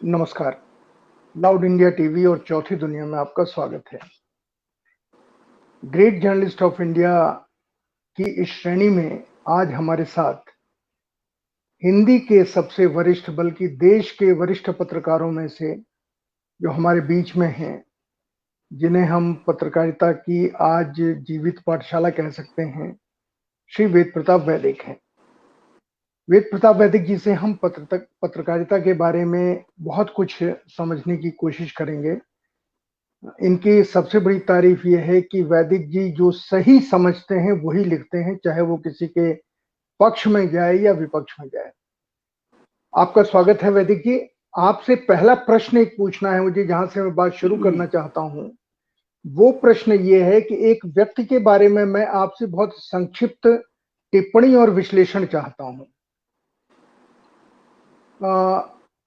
नमस्कार। Loud India TV और चौथी दुनिया में आपका स्वागत है। ग्रेट जर्नलिस्ट ऑफ इंडिया की इस श्रेणी में आज हमारे साथ हिंदी के सबसे वरिष्ठ, बल्कि देश के वरिष्ठ पत्रकारों में से जो हमारे बीच में हैं, जिन्हें हम पत्रकारिता की आज जीवित पाठशाला कह सकते हैं, श्री वेद प्रताप वैदिक हैं। वेद प्रताप वैदिक जी से हम पत्रकारिता के बारे में बहुत कुछ समझने की कोशिश करेंगे। इनकी सबसे बड़ी तारीफ यह है कि वैदिक जी जो सही समझते हैं वही लिखते हैं, चाहे वो किसी के पक्ष में जाए या विपक्ष में जाए। आपका स्वागत है वैदिक जी। आपसे पहला प्रश्न एक पूछना है मुझे, जहां से मैं बात शुरू करना चाहता हूं। वो प्रश्न ये है कि एक व्यक्ति के बारे में मैं आपसे बहुत संक्षिप्त टिप्पणी और विश्लेषण चाहता हूं।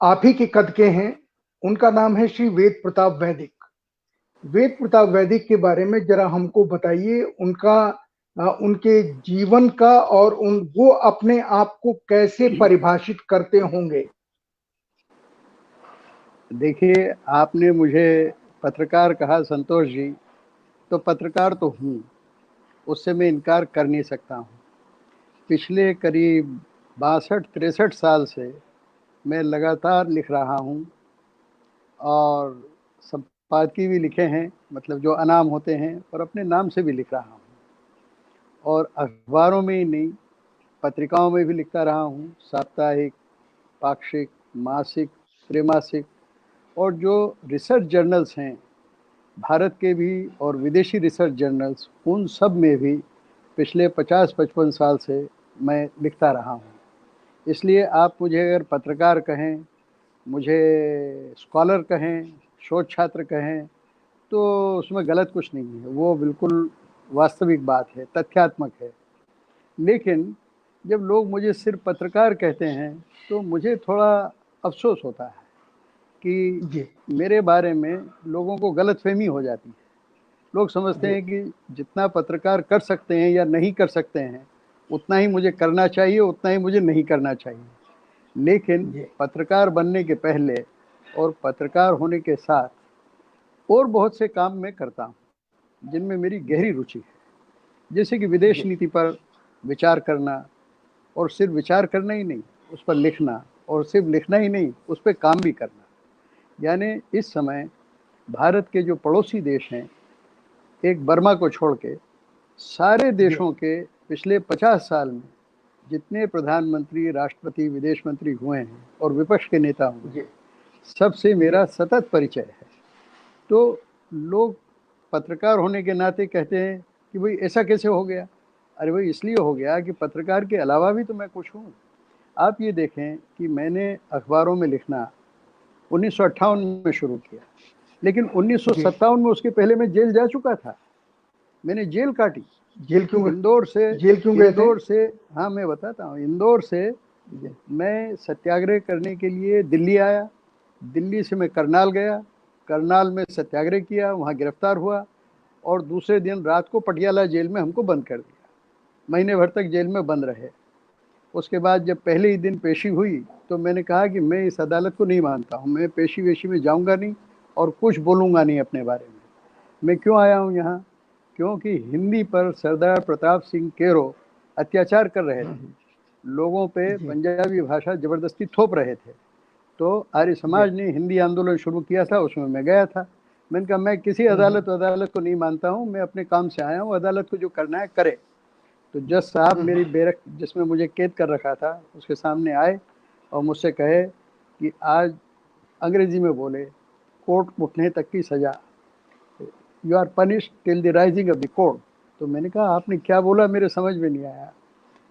आप ही के कद के हैं, उनका नाम है श्री वेद प्रताप वैदिक। वेद प्रताप वैदिक के बारे में जरा हमको बताइए, उनके जीवन का, और वो अपने आप को कैसे परिभाषित करते होंगे। देखिए, आपने मुझे पत्रकार कहा संतोष जी, तो पत्रकार तो हूँ, उससे मैं इनकार कर नहीं सकता हूँ। पिछले करीब 62-63 साल से मैं लगातार लिख रहा हूँ और संपादकीय भी लिखे हैं, मतलब जो अनाम होते हैं, और अपने नाम से भी लिख रहा हूँ। और अखबारों में ही नहीं, पत्रिकाओं में भी लिखता रहा हूँ, साप्ताहिक, पाक्षिक, मासिक, त्रैमासिक, और जो रिसर्च जर्नल्स हैं भारत के भी और विदेशी रिसर्च जर्नल्स, उन सब में भी पिछले 50-55 साल से मैं लिखता रहा हूँ। इसलिए आप मुझे अगर पत्रकार कहें, मुझे स्कॉलर कहें, शोध छात्र कहें, तो उसमें गलत कुछ नहीं है, वो बिल्कुल वास्तविक बात है, तथ्यात्मक है। लेकिन जब लोग मुझे सिर्फ पत्रकार कहते हैं तो मुझे थोड़ा अफसोस होता है कि मेरे बारे में लोगों को गलतफहमी हो जाती है। लोग समझते हैं कि जितना पत्रकार कर सकते हैं या नहीं कर सकते हैं, उतना ही मुझे करना चाहिए, उतना ही मुझे नहीं करना चाहिए। लेकिन पत्रकार बनने के पहले और पत्रकार होने के साथ और बहुत से काम मैं करता हूँ जिनमें मेरी गहरी रुचि है, जैसे कि विदेश नीति पर विचार करना, और सिर्फ विचार करना ही नहीं, उस पर लिखना, और सिर्फ लिखना ही नहीं, उस पर काम भी करना। यानी इस समय भारत के जो पड़ोसी देश हैं, एक बर्मा को छोड़ के सारे देशों के पिछले 50 साल में जितने प्रधानमंत्री, राष्ट्रपति, विदेश मंत्री हुए हैं और विपक्ष के नेता हुए हैं, सबसे मेरा सतत परिचय है। तो लोग पत्रकार होने के नाते कहते हैं कि भाई ऐसा कैसे हो गया। अरे भाई, इसलिए हो गया कि पत्रकार के अलावा भी तो मैं कुछ हूँ। आप ये देखें कि मैंने अखबारों में लिखना 1958 में शुरू किया, लेकिन 1957 में, उसके पहले मैं जेल जा चुका था। मैंने जेल काटी। जेल क्यों? इंदौर से इंदौर से, हाँ मैं बताता हूँ, इंदौर से मैं सत्याग्रह करने के लिए दिल्ली आया। दिल्ली से मैं करनाल गया, करनाल में सत्याग्रह किया, वहाँ गिरफ्तार हुआ, और दूसरे दिन रात को पटियाला जेल में हमको बंद कर दिया। महीने भर तक जेल में बंद रहे। उसके बाद जब पहले ही दिन पेशी हुई तो मैंने कहा कि मैं इस अदालत को नहीं मानता हूँ, मैं पेशी वेशी में जाऊँगा नहीं और कुछ बोलूँगा नहीं अपने बारे में। मैं क्यों आया हूँ यहाँ? क्योंकि हिंदी पर सरदार प्रताप सिंह केरो अत्याचार कर रहे थे, लोगों पे पंजाबी भाषा ज़बरदस्ती थोप रहे थे। तो आर्य समाज ने हिंदी आंदोलन शुरू किया था, उसमें मैं गया था। मैंने कहा मैं किसी अदालत को नहीं मानता हूँ, मैं अपने काम से आया हूँ, अदालत को जो करना है करे। तो जज साहब मेरी बैरक जिसमें मुझे कैद कर रखा था उसके सामने आए और मुझसे कहे कि आज अंग्रेजी में बोले, कोर्ट उठने तक की सज़ा, you are punished till the rising of the court. तो मैंने कहा आपने क्या बोला, मेरे समझ में नहीं आया।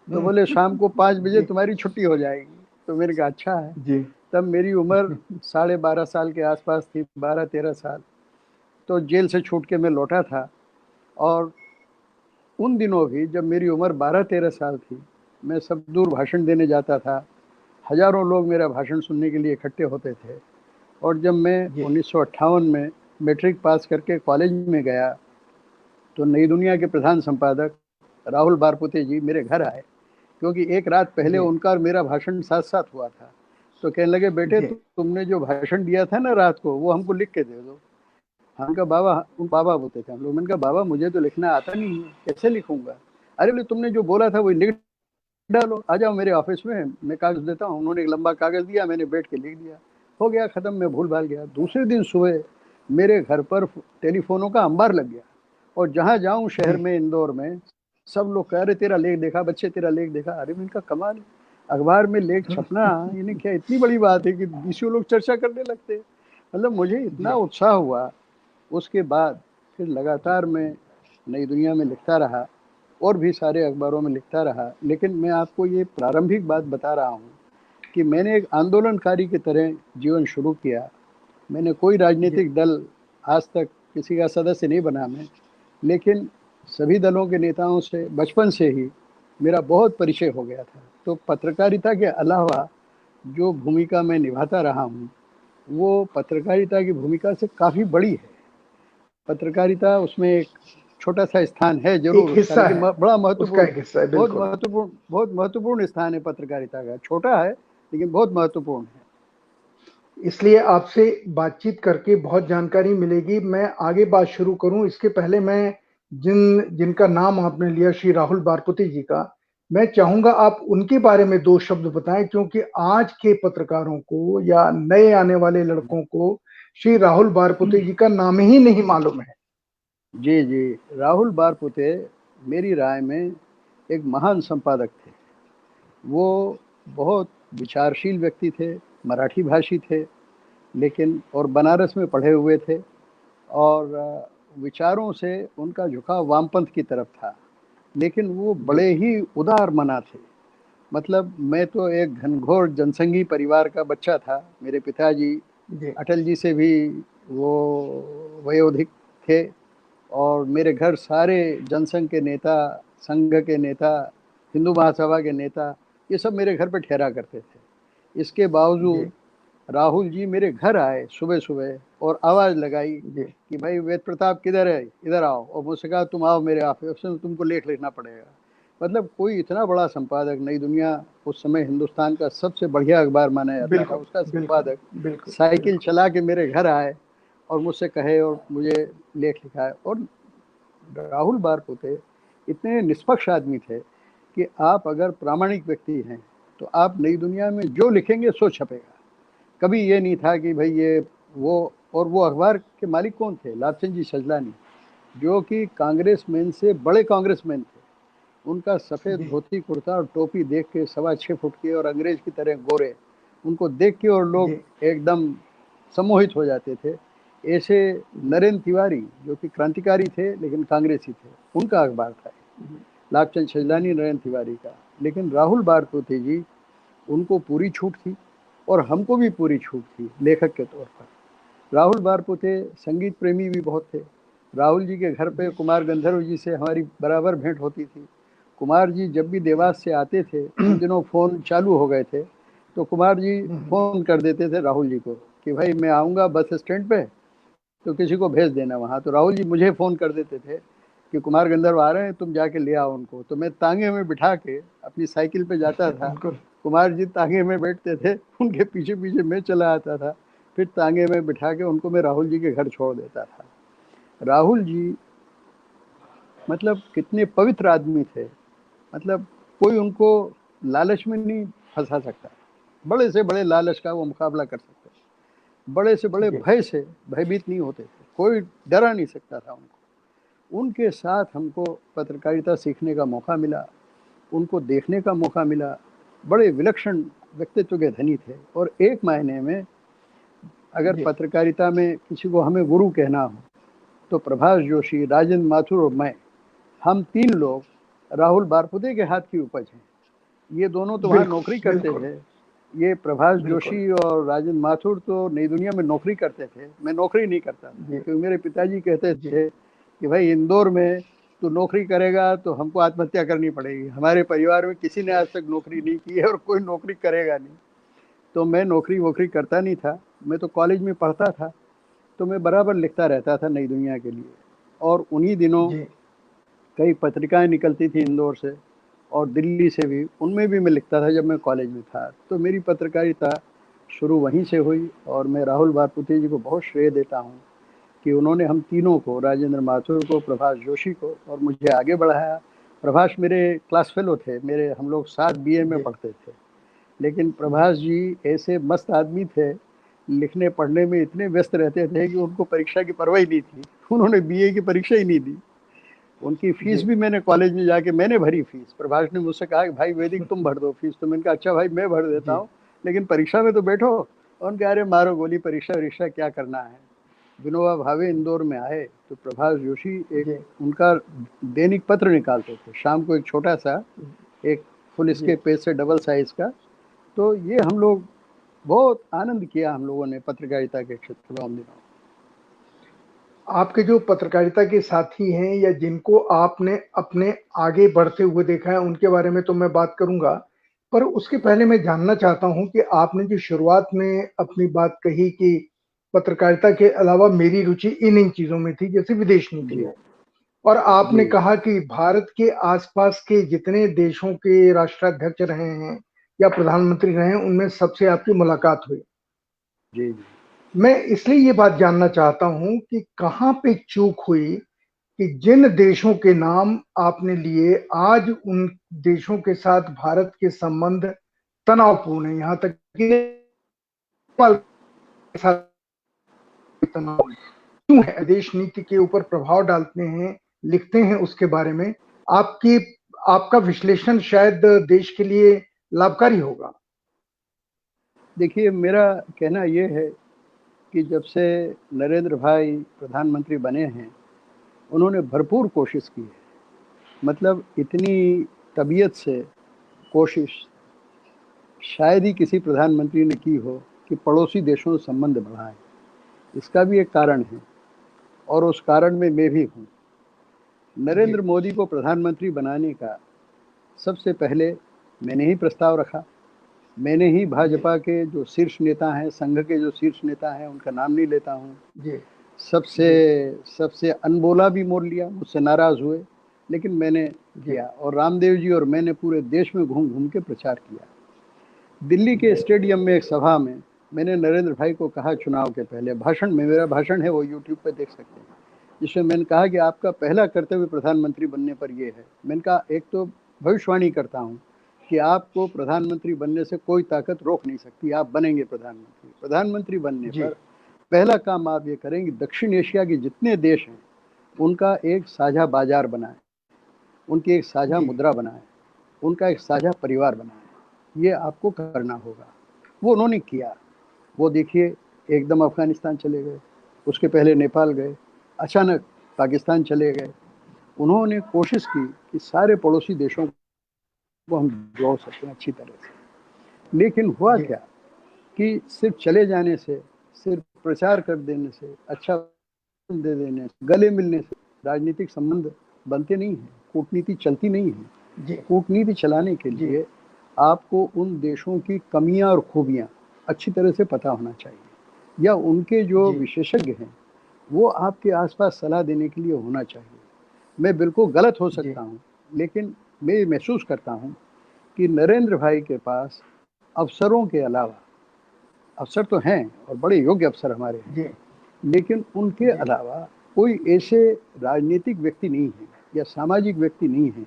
तो बोले शाम को 5 बजे तुम्हारी छुट्टी हो जाएगी। तो मैंने कहा अच्छा है। तब मेरी उम्र 12.5 साल के आसपास थी, 12-13 साल। तो जेल से छूट के मैं लौटा था, और उन दिनों भी जब मेरी उम्र 12-13 साल थी, मैं सब दूर भाषण देने जाता था। हजारों लोग मेरा भाषण सुनने के लिए इकट्ठे होते थे। और जब मैं 1958 में मैट्रिक पास करके कॉलेज में गया तो नई दुनिया के प्रधान संपादक राहुल बारपुते जी मेरे घर आए, क्योंकि एक रात पहले जी उनका और मेरा भाषण साथ साथ हुआ था। तो कहने लगे, बेटे जी तुमने जो भाषण दिया था ना रात को, वो हमको लिख के दे दो। हमने कहा बाबा, उन बाबा बोलते थे हम लोग, मैंने कहा बाबा मुझे तो लिखना आता नहीं है, कैसे लिखूंगा? अरे बोले तुमने जो बोला था वही लिख डालो, आ जाओ मेरे ऑफिस में, मैं कागज देता हूँ। उन्होंने एक लंबा कागज दिया, मैंने बैठ के लिख दिया, हो गया खत्म, मैं भूल भाल गया। दूसरे दिन सुबह मेरे घर पर टेलीफोनों का अंबार लग गया, और जहाँ जाऊँ शहर जी में, इंदौर में, सब लोग कह रहे तेरा लेख देखा बच्चे, तेरा लेख देखा। अरे मैं इनका कमाल, अखबार में लेख छपना यानी क्या इतनी बड़ी बात है कि बीसों लोग चर्चा करने लगते। मतलब मुझे इतना जी उत्साह हुआ। उसके बाद फिर लगातार मैं नई दुनिया में लिखता रहा, और भी सारे अखबारों में लिखता रहा। लेकिन मैं आपको ये प्रारंभिक बात बता रहा हूँ कि मैंने एक आंदोलनकारी की तरह जीवन शुरू किया। मैंने कोई जी राजनीतिक दल आज तक किसी का सदस्य नहीं बना मैं, लेकिन सभी दलों के नेताओं से बचपन से ही मेरा बहुत परिचय हो गया था। तो पत्रकारिता के अलावा जो भूमिका मैं निभाता रहा हूँ, वो पत्रकारिता की भूमिका से काफ़ी बड़ी है। पत्रकारिता उसमें एक छोटा सा स्थान है एक जरूर उसका, हिस्सा लेकिन है, बड़ा उसका महत्वपूर्ण, एक हिस्सा है, बिल्कुल। बहुत महत्वपूर्ण स्थान है पत्रकारिता का। छोटा है लेकिन बहुत महत्वपूर्ण है। इसलिए आपसे बातचीत करके बहुत जानकारी मिलेगी। मैं आगे बात शुरू करूं इसके पहले मैं जिनका नाम आपने लिया, श्री राहुल बारपुते जी का, मैं चाहूंगा आप उनके बारे में दो शब्द बताएं, क्योंकि आज के पत्रकारों को या नए आने वाले लड़कों को श्री राहुल बारपुते जी का नाम ही नहीं मालूम है। जी जी, राहुल बारपुते मेरी राय में एक महान संपादक थे। वो बहुत विचारशील व्यक्ति थे, मराठी भाषी थे, लेकिन और बनारस में पढ़े हुए थे, और विचारों से उनका झुकाव वामपंथ की तरफ था। लेकिन वो जी बड़े ही उदार मना थे। मतलब मैं तो एक घनघोर जनसंघी परिवार का बच्चा था। मेरे पिताजी जी अटल जी से भी वो वयोधिक थे, और मेरे घर सारे जनसंघ के नेता, संघ के नेता, हिंदू महासभा के नेता, ये सब मेरे घर पे ठहरा करते थे। इसके जी बावजूद राहुल जी मेरे घर आए सुबह सुबह और आवाज़ लगाई जी कि भाई वेद प्रताप किधर है, इधर आओ। और मुझसे कहा तुम आओ मेरे ऑफिस में, तुमको लेख लिखना पड़ेगा। मतलब कोई इतना बड़ा संपादक, नई दुनिया उस समय हिंदुस्तान का सबसे बढ़िया अखबार माना जाता था, बिल्कुल उसका बिल्कुल संपादक बिल्कुल साइकिल बिल्कुल। चला के मेरे घर आए और मुझसे कहे और मुझे लेख लिखाए। और राहुल बारपुते इतने निष्पक्ष आदमी थे कि आप अगर प्रामाणिक व्यक्ति हैं तो आप नई दुनिया में जो लिखेंगे सो छपेगा। कभी ये नहीं था कि भाई ये वो। और वो अखबार के मालिक कौन थे? लालचंद जी सजलानी, जो कि कांग्रेसमैन से बड़े कांग्रेसमैन थे। उनका सफ़ेद जी धोती कुर्ता और टोपी देख के, 6.25 फुट के और अंग्रेज की तरह गोरे, उनको देख के और लोग जी एकदम सम्मोहित हो जाते थे। ऐसे जी नरेंद्र तिवारी, जो कि क्रांतिकारी थे लेकिन कांग्रेसी थे, उनका अखबार था जी लाभचंद जी सजलानी, नरेंद्र तिवारी का। लेकिन राहुल बारपुते जी, उनको पूरी छूट थी और हमको भी पूरी छूट थी लेखक के तौर पर। राहुल बारपुते संगीत प्रेमी भी बहुत थे। राहुल जी के घर पे जी कुमार गंधर्व जी से हमारी बराबर भेंट होती थी। कुमार जी जब भी देवास से आते थे, उन दिनों फ़ोन चालू हो गए थे, तो कुमार जी फ़ोन कर देते थे राहुल जी को कि भाई मैं आऊँगा बस स्टैंड पे, तो किसी को भेज देना वहाँ। तो राहुल जी मुझे फ़ोन कर देते थे कि कुमार गंधर्व आ रहे हैं, तुम जाके ले आओ उनको। तो मैं तांगे में बिठा के अपनी साइकिल पे जाता था। बिल्कुल। कुमार जी तांगे में बैठते थे, उनके पीछे पीछे मैं चला आता था। फिर तांगे में बिठा के उनको मैं राहुल जी के घर छोड़ देता था। राहुल जी मतलब कितने पवित्र आदमी थे। मतलब कोई उनको लालच में नहीं फंसा सकता। बड़े से बड़े लालच का वो मुकाबला कर सकते थे। बड़े से बड़े जी भय से भयभीत नहीं होते थे, कोई डरा नहीं सकता था उनको। उनके साथ हमको पत्रकारिता सीखने का मौका मिला, उनको देखने का मौका मिला। बड़े विलक्षण व्यक्तित्व के धनी थे। और एक मायने में अगर जी पत्रकारिता में किसी को हमें गुरु कहना हो, तो प्रभाष जोशी, राजेंद्र माथुर और मैं, हम 3 लोग राहुल बारपुते के हाथ की उपज हैं। ये दोनों तो वहाँ बिल्कुल नौकरी करते बिल्कुल थे। ये प्रभाष बिल्कुल। जोशी और राजेंद्र माथुर तो नई दुनिया में नौकरी करते थे, मैं नौकरी नहीं करता था। जी क्योंकि मेरे पिताजी कहते जी थे कि भाई इंदौर में तू नौकरी करेगा तो हमको आत्महत्या करनी पड़ेगी। हमारे परिवार में किसी ने आज तक नौकरी नहीं की है और कोई नौकरी करेगा नहीं। तो मैं नौकरी वोकरी करता नहीं था। मैं तो कॉलेज में पढ़ता था, तो मैं बराबर लिखता रहता था नई दुनिया के लिए। और उन्हीं दिनों जी कई पत्रिकाएं निकलती थी इंदौर से, और दिल्ली से भी, उनमें भी मैं लिखता था जब मैं कॉलेज में था। तो मेरी पत्रकारिता शुरू वहीं से हुई और मैं राहुल बारपुते जी को बहुत श्रेय देता हूँ कि उन्होंने हम तीनों को, राजेंद्र माथुर को, प्रभाष जोशी को और मुझे आगे बढ़ाया। प्रभाष मेरे क्लास फेलो थे, हम लोग साथ बीए में पढ़ते थे, लेकिन प्रभाष जी ऐसे मस्त आदमी थे, लिखने पढ़ने में इतने व्यस्त रहते थे कि उनको परीक्षा की परवाह ही नहीं थी। उन्होंने बीए की परीक्षा ही नहीं दी। उनकी फीस भी मैंने कॉलेज में जाके मैंने भरी फीस। प्रभाष ने मुझसे कहा कि भाई वैदिक तुम भर दो फीस, तो मैंने कहा अच्छा भाई मैं भर देता हूँ, लेकिन परीक्षा में तो बैठो। और उनके अरे मारो गोली, परीक्षा क्या करना है। विनोबा भावे इंदौर में आए तो प्रभाष जोशी एक उनका दैनिक पत्र निकालते थे शाम को, एक छोटा सा, एक फुल इसके पेज से डबल साइज का। तो ये हम लोग बहुत आनंद किया हम लोगों ने पत्रकारिता के क्षेत्र में उन दिनों। आपके जो पत्रकारिता के साथी हैं या जिनको आपने अपने आगे बढ़ते हुए देखा है, उनके बारे में तो मैं बात करूंगा, पर उसके पहले मैं जानना चाहता हूं कि आपने जो शुरुआत में अपनी बात कही कि पत्रकारिता के अलावा मेरी रुचि इन चीजों में थी जैसे विदेश नीति है, और आपने कहा कि भारत के आसपास के जितने देशों के राष्ट्राध्यक्ष रहे हैं या प्रधानमंत्री रहे हैं, उनमें सबसे आपकी मुलाकात हुई। जी। मैं इसलिए ये बात जानना चाहता हूं कि कहां पे चूक हुई कि जिन देशों के नाम आपने लिए, आज उन देशों के साथ भारत के संबंध तनावपूर्ण है, यहां तक कि नेपाल के साथ तनाव है। क्यों है? विदेश नीति के ऊपर प्रभाव डालते हैं, लिखते हैं उसके बारे में। आपका विश्लेषण शायद देश के लिए लाभकारी होगा। देखिए, मेरा कहना यह है कि जब से नरेंद्र भाई प्रधानमंत्री बने हैं, उन्होंने भरपूर कोशिश की है। मतलब इतनी तबीयत से कोशिश शायद ही किसी प्रधानमंत्री ने की हो कि पड़ोसी देशों से संबंध बढ़ाएं। इसका भी एक कारण है और उस कारण में मैं भी हूँ। नरेंद्र मोदी को प्रधानमंत्री बनाने का सबसे पहले मैंने ही प्रस्ताव रखा। मैंने ही भाजपा के जो शीर्ष नेता हैं, संघ के जो शीर्ष नेता हैं, उनका नाम नहीं लेता हूँ, सबसे अनबोला भी मोल लिया, मुझसे नाराज हुए, लेकिन मैंने किया। और रामदेव जी और मैंने पूरे देश में घूम घूम के प्रचार किया। दिल्ली के स्टेडियम में एक सभा में मैंने नरेंद्र भाई को कहा, चुनाव के पहले भाषण में, मेरा भाषण है वो यूट्यूब पे देख सकते हैं, जिसमें मैंने कहा कि आपका पहला कर्तव्य प्रधानमंत्री बनने पर यह है। मैंने कहा एक तो भविष्यवाणी करता हूँ कि आपको प्रधानमंत्री बनने से कोई ताकत रोक नहीं सकती, आप बनेंगे प्रधानमंत्री। प्रधानमंत्री बनने पर पहला काम आप ये करेंगे, दक्षिण एशिया के जितने देश हैं उनका एक साझा बाजार बनाएं, उनकी एक साझा मुद्रा बनाएं, उनका एक साझा परिवार बनाएं। ये आपको करना होगा। वो उन्होंने किया। वो देखिए एकदम अफगानिस्तान चले गए, उसके पहले नेपाल गए, अचानक पाकिस्तान चले गए। उन्होंने कोशिश की कि सारे पड़ोसी देशों को हम जोड़ सकते हैं अच्छी तरह से। लेकिन हुआ क्या कि सिर्फ चले जाने से, सिर्फ प्रचार कर देने से, अच्छा दे देने से, गले मिलने से राजनीतिक संबंध बनते नहीं हैं, कूटनीति चलती नहीं है। कूटनीति चलाने के लिए आपको उन देशों की कमियां और खूबियां अच्छी तरह से पता होना चाहिए, या उनके जो विशेषज्ञ हैं वो आपके आसपास सलाह देने के लिए होना चाहिए। मैं बिल्कुल गलत हो सकता हूँ, लेकिन मैं महसूस करता हूँ कि नरेंद्र भाई के पास अफसरों के अलावा, अफसर तो हैं और बड़े योग्य अफसर हमारे हैं, लेकिन उनके अलावा कोई ऐसे राजनीतिक व्यक्ति नहीं है या सामाजिक व्यक्ति नहीं है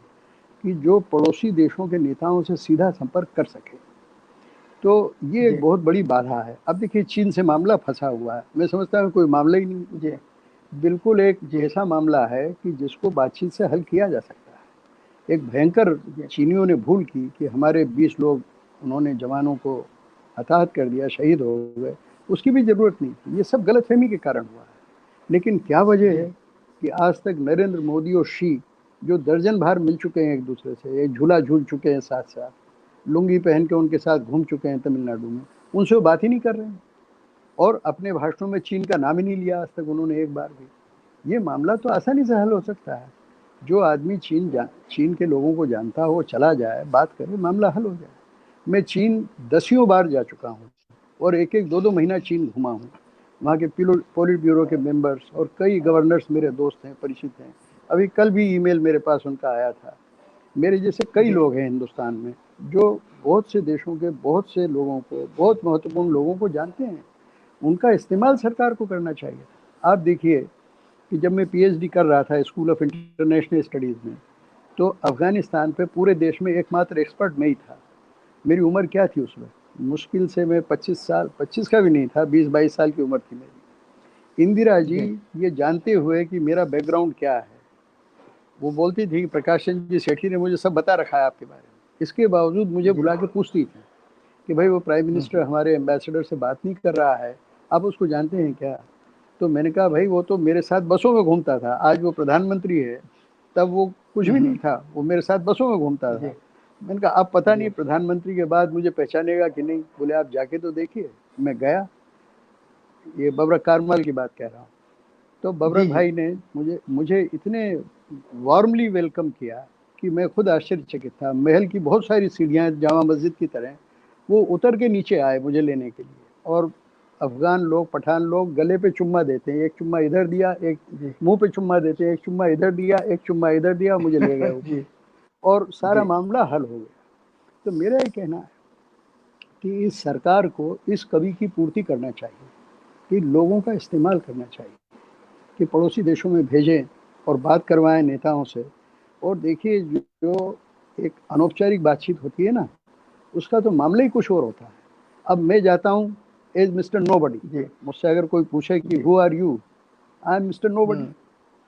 कि जो पड़ोसी देशों के नेताओं से सीधा संपर्क कर सके। तो ये एक बहुत बड़ी बाधा है। अब देखिए चीन से मामला फंसा हुआ है, मैं समझता हूँ कोई मामला ही नहीं, बिल्कुल एक ऐसा मामला है कि जिसको बातचीत से हल किया जा सकता है। एक भयंकर चीनियों ने भूल की कि हमारे 20 लोग उन्होंने जवानों को हताहत कर दिया, शहीद हो गए, उसकी भी जरूरत नहीं थी। ये सब गलतफहमी के कारण हुआ है। लेकिन क्या वजह है कि आज तक नरेंद्र मोदी और शी, जो दर्जन बार मिल चुके हैं एक दूसरे से, एक झूला झूल चुके हैं साथ साथ, लुंगी पहन के उनके साथ घूम चुके हैं तमिलनाडु में, उनसे वो बात ही नहीं कर रहे हैं और अपने भाषणों में चीन का नाम ही नहीं लिया आज तक उन्होंने एक बार भी। ये मामला तो आसानी से हल हो सकता है। जो आदमी चीन के लोगों को जानता हो, चला जाए, बात करे, मामला हल हो जाए। मैं चीन दसियों बार जा चुका हूँ और एक एक दो दो महीना चीन घुमा हूँ। वहाँ के पोलिट ब्यूरो के मेंबर्स और कई गवर्नर्स मेरे दोस्त हैं, परिचित हैं। अभी कल भी ईमेल मेरे पास उनका आया था। मेरे जैसे कई जी। लोग हैं हिंदुस्तान में जो बहुत से देशों के बहुत से लोगों को, बहुत महत्वपूर्ण लोगों को जानते हैं। उनका इस्तेमाल सरकार को करना चाहिए। आप देखिए कि जब मैं पीएचडी कर रहा था स्कूल ऑफ इंटरनेशनल स्टडीज़ में, तो अफ़गानिस्तान पे पूरे देश में एकमात्र एक्सपर्ट मैं ही था। मेरी उम्र क्या थी उसमें? मुश्किल से मैं 25 साल, 25 का भी नहीं था, 20-22 साल की उम्र थी मेरी। इंदिरा जी जी। ये जानते हुए कि मेरा बैकग्राउंड क्या है, वो बोलती थी कि प्रकाश चंद्र जी सेठी ने मुझे सब बता रखा है आपके बारे में। इसके बावजूद मुझे जी। बुला के पूछती थी कि भाई वो प्राइम मिनिस्टर हम्म। हमारे एम्बेसडर से बात नहीं कर रहा है, आप उसको जानते हैं क्या? तो मैंने कहा भाई वो तो मेरे साथ बसों में घूमता था, आज वो प्रधानमंत्री है, तब वो कुछ भी नहीं हम्म। था, वो मेरे साथ बसों में घूमता जी। था। मैंने कहा अब पता नहीं जी। प्रधानमंत्री के बाद मुझे पहचानेगा कि नहीं। बोले आप जाके तो देखिए। मैं गया, ये बबरक कारमल की बात कह रहा हूँ। तो बबरक जी। जी। भाई ने मुझे मुझे इतने वार्मली वेलकम किया कि मैं खुद आश्चर्यचकित था। महल की बहुत सारी सीढ़ियाँ जामा मस्जिद की तरह, वो उतर के नीचे आए मुझे लेने के लिए। और अफगान लोग, पठान लोग गले पे चुम्मा देते हैं, एक चुम्मा इधर दिया, एक जी। मुंह पे चुम्मा देते हैं, एक चुम्मा इधर दिया, एक चुम्मा इधर दिया, मुझे ले गए ऊपर जी। और सारा जी। मामला हल हो गया। तो मेरा ये कहना है कि इस सरकार को इस कमी की पूर्ति करना चाहिए कि लोगों का इस्तेमाल करना चाहिए, कि पड़ोसी देशों में भेजें और बात करवाएं नेताओं से। और देखिए जो एक अनौपचारिक बातचीत होती है ना, उसका तो मामला ही कुछ और होता है। अब मैं जाता हूँ एज मिस्टर नोबडी, जी। मुझसे अगर कोई पूछे कि जी। Who are you, I am mister nobody. Hmm.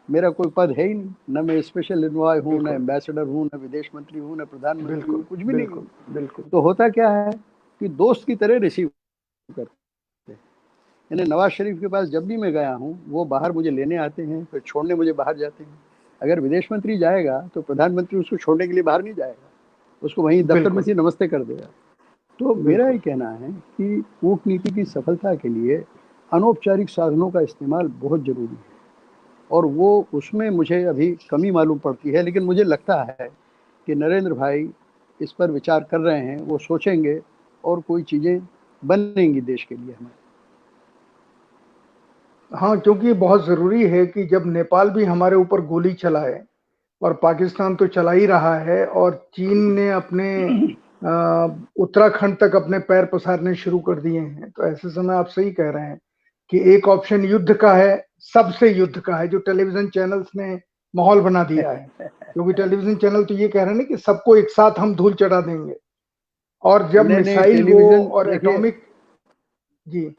मेरा कोई पद है ही नहीं, न मैं स्पेशल इन्वॉय हूँ, न बिल्कुल। एम्बेसडर हूँ, न विदेश मंत्री हूँ, न प्रधानमंत्री हूँ, बिल्कुल। कुछ भी नहीं हूँ। बिल्कुल। बिल्कुल। तो होता क्या है कि दोस्त की तरह रिसीव करते हैं। यानी नवाज शरीफ के पास जब भी मैं गया हूँ, वो बाहर मुझे लेने आते हैं, फिर छोड़ने मुझे बाहर जाते हैं। अगर विदेश मंत्री जाएगा तो प्रधानमंत्री उसको छोड़ने के लिए बाहर नहीं जाएगा, उसको वहीं दफ्तर में बिल्कुल। से नमस्ते कर देगा। तो मेरा ये बिल्कुल। कहना है कि कूटनीति की सफलता के लिए अनौपचारिक साधनों का इस्तेमाल बहुत जरूरी है, और वो उसमें मुझे अभी कमी मालूम पड़ती है। लेकिन मुझे लगता है कि नरेंद्र भाई इस पर विचार कर रहे हैं, वो सोचेंगे और कोई चीज़ें बनेंगी देश के लिए हमारे। हाँ, क्योंकि ये बहुत जरूरी है कि जब नेपाल भी हमारे ऊपर गोली चलाए और पाकिस्तान तो चला ही रहा है और चीन ने अपने उत्तराखंड तक अपने पैर पसारने शुरू कर दिए हैं, तो ऐसे समय आप सही कह रहे हैं कि एक ऑप्शन युद्ध का है, सबसे युद्ध का है, जो टेलीविजन चैनल्स ने माहौल बना दिया है। क्योंकि टेलीविजन चैनल तो ये कह रहे हैं ना कि सबको एक साथ हम धूल चढ़ा देंगे, और जब नहीं नहीं, मिसाइल हो टेलीविजन और देखिए एटॉमिक। जी।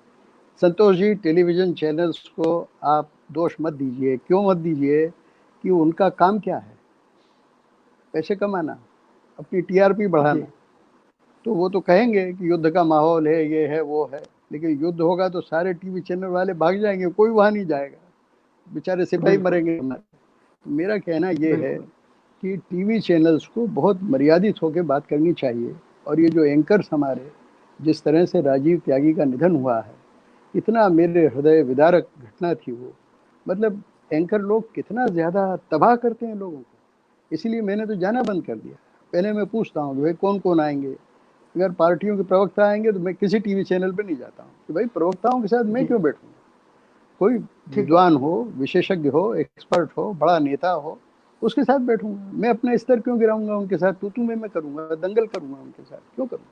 संतोष जी, टेलीविजन चैनल्स को आप दोष मत दीजिए। क्यों मत दीजिए? कि उनका काम क्या है? पैसे कमाना, अपनी टीआरपी जी। बढ़ाना। तो वो तो कहेंगे कि युद्ध का माहौल है, ये है वो है, लेकिन युद्ध होगा तो सारे टीवी चैनल वाले भाग जाएंगे, कोई वहां नहीं जाएगा, बेचारे सिपाही बिल्कुल। मरेंगे हमारे। तो मेरा कहना ये है बिल्कुल। कि टीवी चैनल्स को बहुत मर्यादित होकर बात करनी चाहिए। और ये जो एंकर्स हमारे, जिस तरह से राजीव त्यागी का निधन हुआ है, इतना मेरे हृदय विदारक घटना थी वो। मतलब एंकर लोग कितना ज़्यादा तबाह करते हैं लोगों को। इसीलिए मैंने तो जाना बंद कर दिया। पहले मैं पूछता हूँ कि भाई कौन कौन आएंगे। अगर पार्टियों के प्रवक्ता आएंगे तो मैं किसी टीवी चैनल पर नहीं जाता हूँ कि भाई प्रवक्ताओं के साथ मैं जी। क्यों बैठूंगा। कोई ठीक है। विद्वान हो, विशेषज्ञ हो, एक्सपर्ट हो, बड़ा नेता हो, उसके साथ बैठूंगा। मैं अपना स्तर क्यों गिराऊंगा उनके साथ? तू मैं करूंगा, दंगल करूंगा उनके साथ, क्यों करूंगा?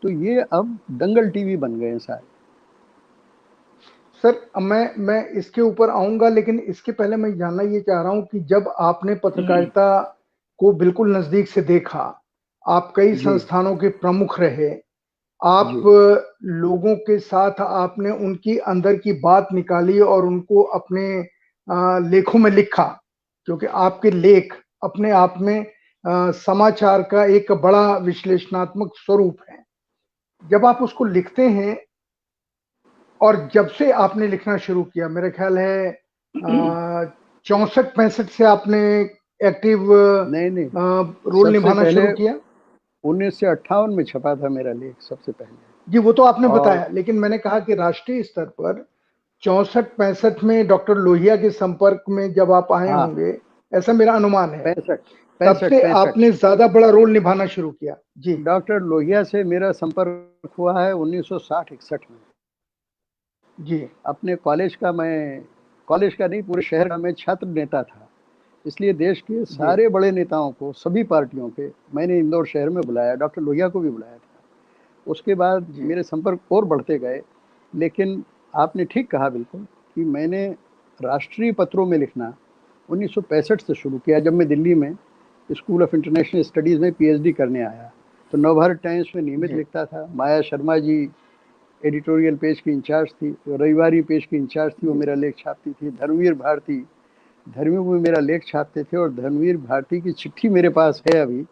तो ये अब दंगल टीवी बन गए हैं सारे। सर, मैं इसके ऊपर आऊंगा, लेकिन इसके पहले मैं जानना ये चाह रहा हूं कि जब आपने पत्रकारिता को बिल्कुल नजदीक से देखा, आप कई जी संस्थानों के प्रमुख रहे, आप जी। लोगों के साथ आपने उनकी अंदर की बात निकाली और उनको अपने लेखों में लिखा, क्योंकि आपके लेख अपने आप में समाचार का एक बड़ा विश्लेषणात्मक स्वरूप है। जब आप उसको लिखते हैं और जब से आपने लिखना शुरू किया, मेरा ख्याल है 64-65 से आपने एक्टिव नहीं नहीं, रोल सबसे निभाना पहले शुरू किया। 1958 में छपा था मेरा लेख सबसे पहले। जी, वो तो आपने और बताया, लेकिन मैंने कहा कि राष्ट्रीय स्तर पर 64-65 में डॉक्टर लोहिया के संपर्क में जब आप आए हाँ, होंगे, ऐसा मेरा अनुमान है, 65 तब 65 से 65। आपने ज्यादा बड़ा रोल निभाना शुरू किया। जी। डॉक्टर लोहिया से मेरा संपर्क हुआ है 1960-61 में। जी। अपने कॉलेज का, मैं कॉलेज का नहीं, पूरे शहर का मैं छात्र नेता था। इसलिए देश के सारे बड़े नेताओं को, सभी पार्टियों के मैंने इंदौर शहर में बुलाया, डॉक्टर लोहिया को भी बुलाया था। उसके बाद मेरे संपर्क और बढ़ते गए। लेकिन आपने ठीक कहा बिल्कुल कि मैंने राष्ट्रीय पत्रों में लिखना 1965 से शुरू किया, जब मैं दिल्ली में स्कूल ऑफ इंटरनेशनल स्टडीज़ में पीएचडी करने आया। तो नवभारत टाइम्स में नियमित लिखता था। माया शर्मा जी एडिटोरियल पेज की इंचार्ज थी, रविवारी पेज की इंचार्ज थी, वो मेरा लेख छापती थी। धर्मवीर भारती धर्मवीर में मेरा लेख छापते थे, और धर्मवीर भारती की चिट्ठी मेरे पास है अभी,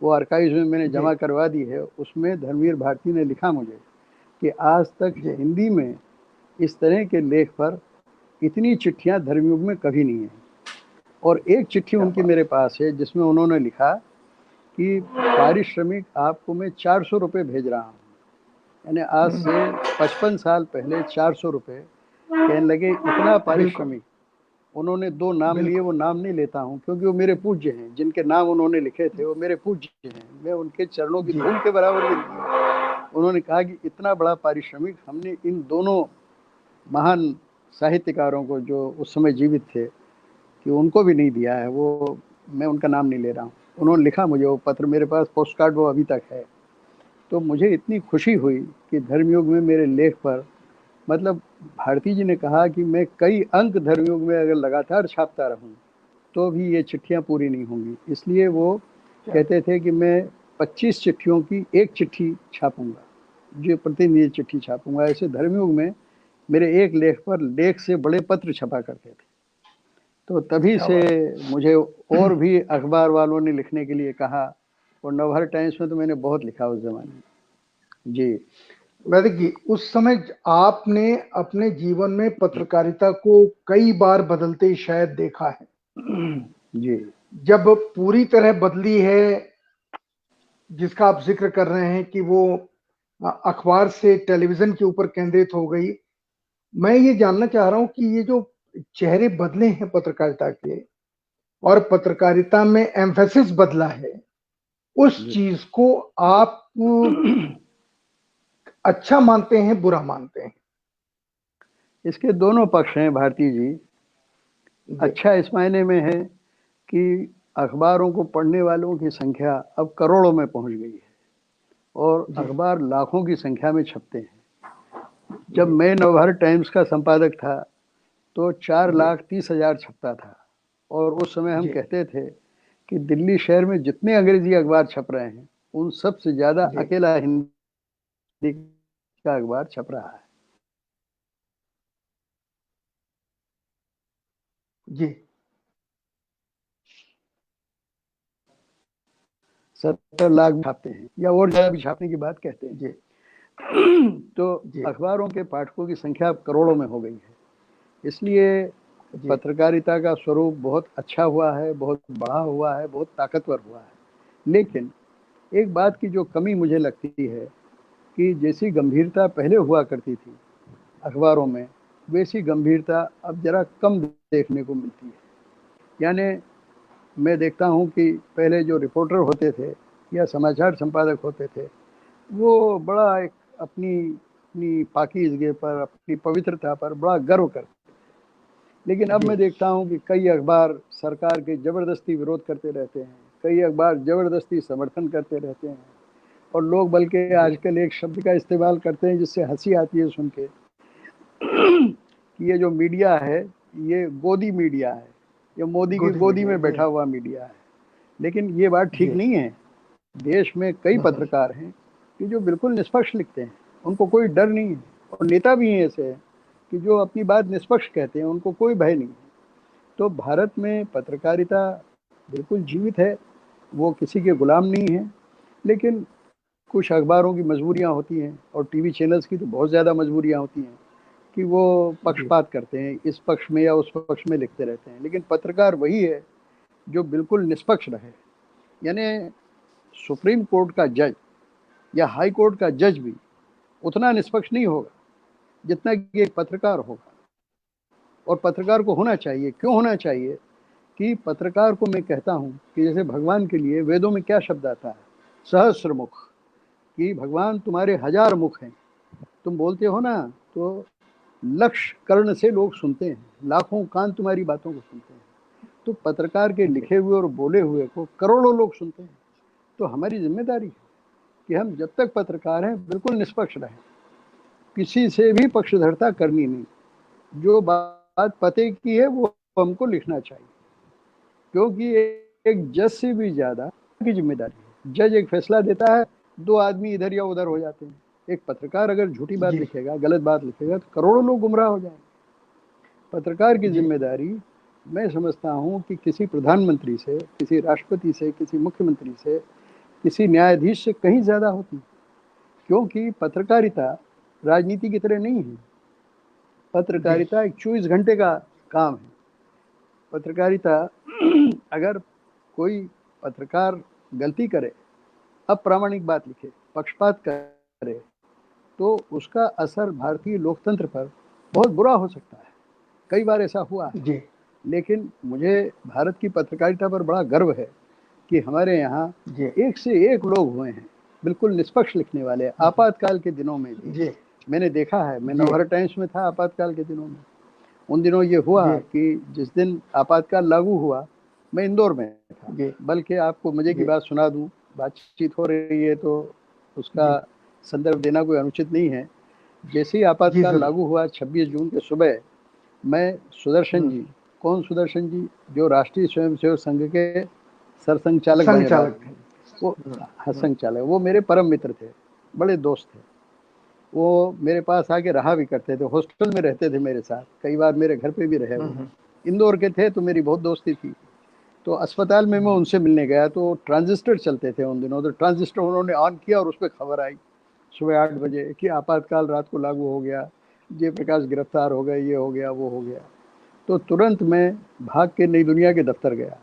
वो आर्काइव्स में मैंने जमा करवा दी है। उसमें धर्मवीर भारती ने लिखा मुझे कि आज तक हिंदी में इस तरह के लेख पर इतनी चिट्ठियां धर्मयुग में कभी नहीं है। और एक चिट्ठी उनकी मेरे पास है जिसमें उन्होंने लिखा कि पारिश्रमिक आपको मैं 400 रुपये भेज रहा हूँ। यानी आज से 55 साल पहले 400 रुपये कहने लगे, इतना पारिश्रमिक। उन्होंने 2 नाम लिए, वो नाम नहीं लेता हूँ क्योंकि वो मेरे पूज्य हैं, जिनके नाम उन्होंने लिखे थे वो मेरे पूज्य हैं, मैं उनके चरणों की धूल के बराबर भी नहीं। उन्होंने कहा कि इतना बड़ा पारिश्रमिक हमने इन दोनों महान साहित्यकारों को, जो उस समय जीवित थे, कि उनको भी नहीं दिया है। वो मैं उनका नाम नहीं ले रहा हूँ। उन्होंने लिखा मुझे वो पत्र, मेरे पास पोस्ट कार्ड वो अभी तक है। तो मुझे इतनी खुशी हुई कि धर्मयुग में मेरे लेख पर, मतलब भारती जी ने कहा कि मैं कई अंक धर्मयुग में अगर लगातार छापता रहूं तो भी ये चिट्ठियां पूरी नहीं होंगी। इसलिए वो कहते थे कि मैं 25 चिट्ठियों की एक चिट्ठी छापूंगा, जो प्रतिनिधि चिट्ठी छापूंगा। ऐसे धर्मयुग में मेरे एक लेख पर लेख से बड़े पत्र छपा करते थे। तो तभी से मुझे और भी अखबार वालों ने लिखने के लिए कहा, और नवभारत टाइम्स में तो मैंने बहुत लिखा उस जमाने में। जी वैदिक जी, उस समय आपने अपने जीवन में पत्रकारिता को कई बार बदलते शायद देखा है। जी, जब पूरी तरह बदली है, जिसका आप जिक्र कर रहे हैं कि वो अखबार से टेलीविजन के ऊपर केंद्रित हो गई, मैं ये जानना चाह रहा हूं कि ये जो चेहरे बदले हैं पत्रकारिता के, और पत्रकारिता में एम्फेसिस बदला है, उस चीज को आप अच्छा मानते हैं, बुरा मानते हैं? इसके दोनों पक्ष हैं भारती जी। अच्छा इस मायने में है कि अखबारों को पढ़ने वालों की संख्या अब करोड़ों में पहुंच गई है, और अखबार लाखों की संख्या में छपते हैं। जब मैं नवभारत टाइम्स का संपादक था तो 4,30,000 छपता था, और उस समय हम कहते थे कि दिल्ली शहर में जितने अंग्रेजी अखबार छप रहे हैं उन सब से ज्यादा अकेला हिंदी का अखबार छप रहा है। जी, 70 लाख छापते हैं, या और ज्यादा भी छापने की बात कहते हैं। तो अखबारों के पाठकों की संख्या अब करोड़ों में हो गई है। इसलिए पत्रकारिता का स्वरूप बहुत अच्छा हुआ है, बहुत बड़ा हुआ है, बहुत ताकतवर हुआ है। लेकिन एक बात की जो कमी मुझे लगती है कि जैसी गंभीरता पहले हुआ करती थी अखबारों में, वैसी गंभीरता अब जरा कम देखने को मिलती है। यानी मैं देखता हूँ कि पहले जो रिपोर्टर होते थे या समाचार संपादक होते थे, वो बड़ा एक अपनी अपनी पाकीज़गी पर, अपनी पवित्रता पर बड़ा गर्व करते। लेकिन अब मैं देखता हूँ कि कई अखबार सरकार के ज़बरदस्ती विरोध करते रहते हैं, कई अखबार ज़बरदस्ती समर्थन करते रहते हैं, और लोग बल्कि आजकल एक शब्द का इस्तेमाल करते हैं जिससे हंसी आती है सुन के, कि ये जो मीडिया है ये गोदी मीडिया है, ये मोदी की गोदी में बैठा हुआ मीडिया है। लेकिन ये बात ठीक नहीं है। देश में कई पत्रकार हैं कि जो बिल्कुल निष्पक्ष लिखते हैं, उनको कोई डर नहीं है, और नेता भी हैं ऐसे कि जो अपनी बात निष्पक्ष कहते हैं, उनको कोई भय नहीं है। तो भारत में पत्रकारिता बिल्कुल जीवित है, वो किसी के गुलाम नहीं है। लेकिन कुछ अखबारों की मजबूरियां होती हैं, और टीवी चैनल्स की तो बहुत ज़्यादा मजबूरियां होती हैं कि वो पक्षपात करते हैं, इस पक्ष में या उस पक्ष में लिखते रहते हैं। लेकिन पत्रकार वही है जो बिल्कुल निष्पक्ष रहे। यानी सुप्रीम कोर्ट का जज या हाई कोर्ट का जज भी उतना निष्पक्ष नहीं होगा जितना कि एक पत्रकार होगा। और पत्रकार को होना चाहिए। क्यों होना चाहिए? कि पत्रकार को मैं कहता हूँ कि जैसे भगवान के लिए वेदों में क्या शब्द आता है, सहस्र मुख, कि भगवान तुम्हारे 1000 मुख हैं। तुम बोलते हो ना तो लक्ष कर्ण से लोग सुनते हैं, लाखों कान तुम्हारी बातों को सुनते हैं। तो पत्रकार के लिखे हुए और बोले हुए को करोड़ों लोग सुनते हैं। तो हमारी जिम्मेदारी है कि हम जब तक पत्रकार हैं बिल्कुल निष्पक्ष रहें, किसी से भी पक्षधरता करनी नहीं, जो बात पते की है वो हमको लिखना चाहिए, क्योंकि एक जज से भी ज्यादा की जिम्मेदारी है। जज एक फैसला देता है, दो आदमी इधर या उधर हो जाते हैं। एक पत्रकार अगर झूठी बात लिखेगा, गलत बात लिखेगा, तो करोड़ों लोग गुमराह हो जाएंगे। पत्रकार की जिम्मेदारी मैं समझता हूँ कि किसी प्रधानमंत्री से, किसी राष्ट्रपति से, किसी मुख्यमंत्री से, किसी न्यायाधीश से कहीं ज्यादा होती है, क्योंकि पत्रकारिता राजनीति की तरह नहीं है। पत्रकारिता एक 24 घंटे का काम है। पत्रकारिता अगर कोई पत्रकार गलती करे, अप्रामाणिक बात लिखे, पक्षपात करे, तो उसका असर भारतीय लोकतंत्र पर बहुत बुरा हो सकता है। कई बार ऐसा हुआ है। लेकिन मुझे भारत की पत्रकारिता पर बड़ा गर्व है कि हमारे यहाँ एक से एक लोग हुए हैं बिल्कुल निष्पक्ष लिखने वाले। आपातकाल के दिनों में भी मैंने देखा है, मैं नवभारत टाइम्स में था आपातकाल के दिनों में। उन दिनों ये हुआ कि जिस दिन आपातकाल लागू हुआ मैं इंदौर में था। बल्कि आपको मजे की बात सुना दूं, बातचीत हो रही है तो उसका संदर्भ देना कोई अनुचित नहीं है। जैसे ही आपातकाल लागू हुआ 26 जून के सुबह, मैं सुदर्शन जी, कौन सुदर्शन जी, जो राष्ट्रीय स्वयंसेवक संघ के सरसंघचालक बने बाद, वो संघचालक, वो मेरे परम मित्र थे, बड़े दोस्त थे। वो मेरे पास आके रहा भी करते थे, हॉस्टल में रहते थे मेरे साथ, कई बार मेरे घर पे भी रहे। वो इंदौर के थे तो मेरी बहुत दोस्ती थी। तो अस्पताल में मैं उनसे मिलने गया तो ट्रांजिस्टर चलते थे उन दिनों, तो ट्रांजिस्टर उन्होंने ऑन किया और उस पर खबर आई सुबह 8 बजे कि आपातकाल रात को लागू हो गया, जयप्रकाश गिरफ्तार हो गए, ये हो गया, वो हो गया। तो तुरंत मैं भाग के नई दुनिया के दफ्तर गया।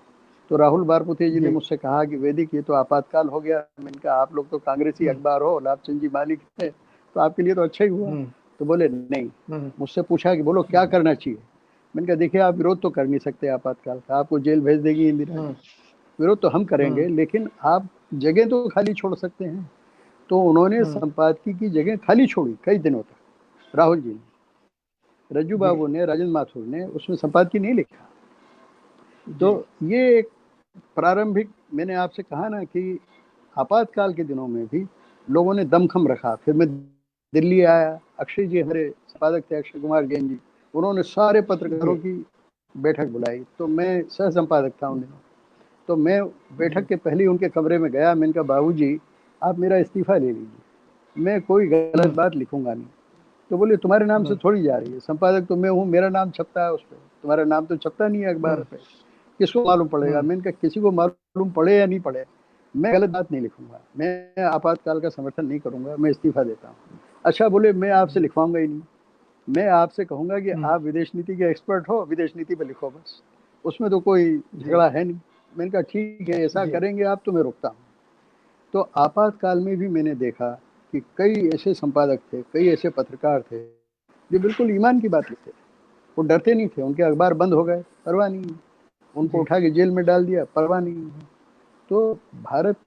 तो राहुल बारपुते जी ने मुझसे कहा कि वैदिक ये तो आपातकाल हो गया। मैंने कहा आप लोग तो कांग्रेसी अखबार हो, लाभचंद जी मालिक है, तो आपके लिए तो अच्छा ही हुआ। तो बोले नहीं। मुझसे पूछा कि बोलो क्या करना चाहिए। मैंने कहा देखिए आप विरोध तो कर नहीं सकते आपातकाल का, आपको जेल भेज देगी इंदिरा। विरोध तो हम करेंगे लेकिन आप जगह तो खाली छोड़ सकते हैं। तो उन्होंने संपादकीय की जगह खाली छोड़ी कई दिनों तक। राहुल जी ने, रज्जू बाबू ने, राजेंद्र माथुर ने उसमें संपादकीय नहीं लिखा। तो ये एक प्रारंभिक, मैंने आपसे कहा ना कि आपातकाल के दिनों में भी लोगों ने दमखम रखा। फिर मैं दिल्ली आया, अक्षय जी हमारे संपादक थे, अक्षय कुमार जैन जी, उन्होंने सारे पत्रकारों की बैठक बुलाई। तो मैं सह संपादक था उन दिनों। तो मैं बैठक के पहले उनके कमरे में गया। मैंने कहा बाबू जी आप मेरा इस्तीफा ले लीजिए, मैं कोई गलत बात लिखूंगा नहीं। तो बोले तुम्हारे नाम से थोड़ी जा रही है, संपादक तो मैं हूँ, मेरा नाम छपता है उस पर, तुम्हारा नाम तो छपता नहीं है अखबार पे, किसको मालूम पड़ेगा। मैंने कहा किसी को मालूम पड़े या नहीं पड़े, मैं गलत बात नहीं लिखूंगा, मैं आपातकाल का समर्थन नहीं करूंगा, मैं इस्तीफा देता हूँ। अच्छा बोले मैं आपसे लिखवाऊंगा ही नहीं, मैं आपसे कहूंगा कि आप विदेश नीति के एक्सपर्ट हो, विदेश नीति पे लिखो बस, उसमें तो कोई झगड़ा है नहीं। मैंने कहा ठीक है ऐसा करेंगे आप तो मैं रुकता हूँ। तो आपातकाल में भी मैंने देखा कि कई ऐसे संपादक थे, कई ऐसे पत्रकार थे जो बिल्कुल ईमान की बात लिखते थे, वो डरते नहीं थे। उनके अखबार बंद हो गए, परवाह नहीं, उनको उठा के जेल में डाल दिया, परवाह नहीं। तो भारत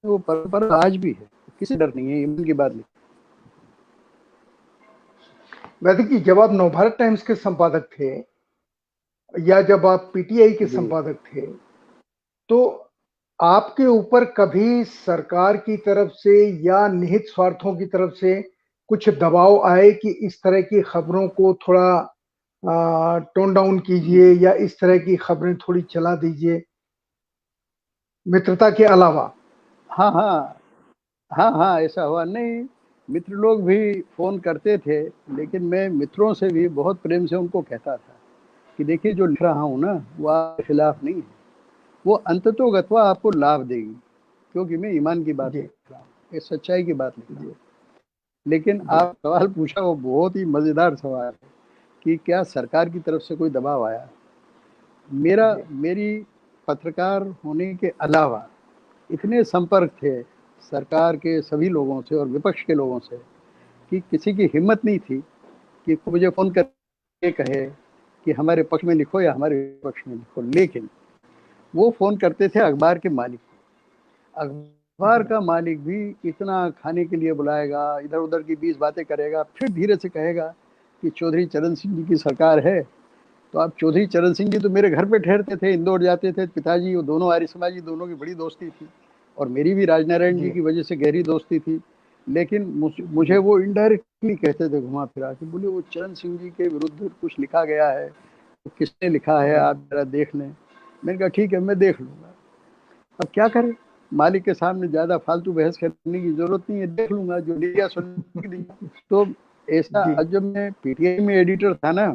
में वो परंपरा आज भी है, किसी डर नहीं है, ईमान की बात लिखते। वैसे कि जब आप नवभारत टाइम्स के संपादक थे या जब आप पीटीआई के संपादक थे, तो आपके ऊपर कभी सरकार की तरफ से या निहित स्वार्थों की तरफ से कुछ दबाव आए कि इस तरह की खबरों को थोड़ा टोन डाउन कीजिए या इस तरह की खबरें थोड़ी चला दीजिए, मित्रता के अलावा? हाँ हाँ हाँ हाँ, ऐसा हुआ। नहीं, मित्र लोग भी फोन करते थे, लेकिन मैं मित्रों से भी बहुत प्रेम से उनको कहता था कि देखिए जो लिख रहा हूँ ना वो आपके खिलाफ नहीं है, वो अंततोगत्वा आपको लाभ देगी, क्योंकि मैं ईमान की बात लिख रहा हूँ, एक सच्चाई की बात लिख रहा हूँ। लेकिन आप सवाल पूछा वो बहुत ही मजेदार सवाल है कि क्या सरकार की तरफ से कोई दबाव आया। मेरी पत्रकार होने के अलावा इतने संपर्क थे सरकार के सभी लोगों से और विपक्ष के लोगों से कि किसी की हिम्मत नहीं थी कि मुझे फोन करके कहे कि हमारे पक्ष में लिखो या हमारे विपक्ष में लिखो। लेकिन वो फोन करते थे अखबार के मालिक, अखबार का मालिक भी इतना खाने के लिए बुलाएगा, इधर उधर की 20 बातें करेगा, फिर धीरे से कहेगा कि चौधरी चरण सिंह जी की सरकार है, तो आप चौधरी चरण सिंह जी तो मेरे घर पे ठहरते थे, इंदौर जाते थे, पिताजी वो दोनों आर्य समाजी, दोनों की बड़ी दोस्ती थी और मेरी भी राजनारायण जी जी की वजह से गहरी दोस्ती थी। लेकिन मुझे जी वो इनडायरेक्टली कहते थे घुमा फिरा के, बोले वो चरण सिंह जी के विरुद्ध कुछ लिखा गया है, तो किसने लिखा है जी आप जरा देख लें। मैंने कहा ठीक है मैं देख लूंगा। अब क्या करें, मालिक के सामने ज्यादा फालतू बहस करने की जरूरत नहीं है, देख लूंगा जो लिया सुन लिया। तो ऐसा, जी जब मैं पीटीआई में एडिटर था ना,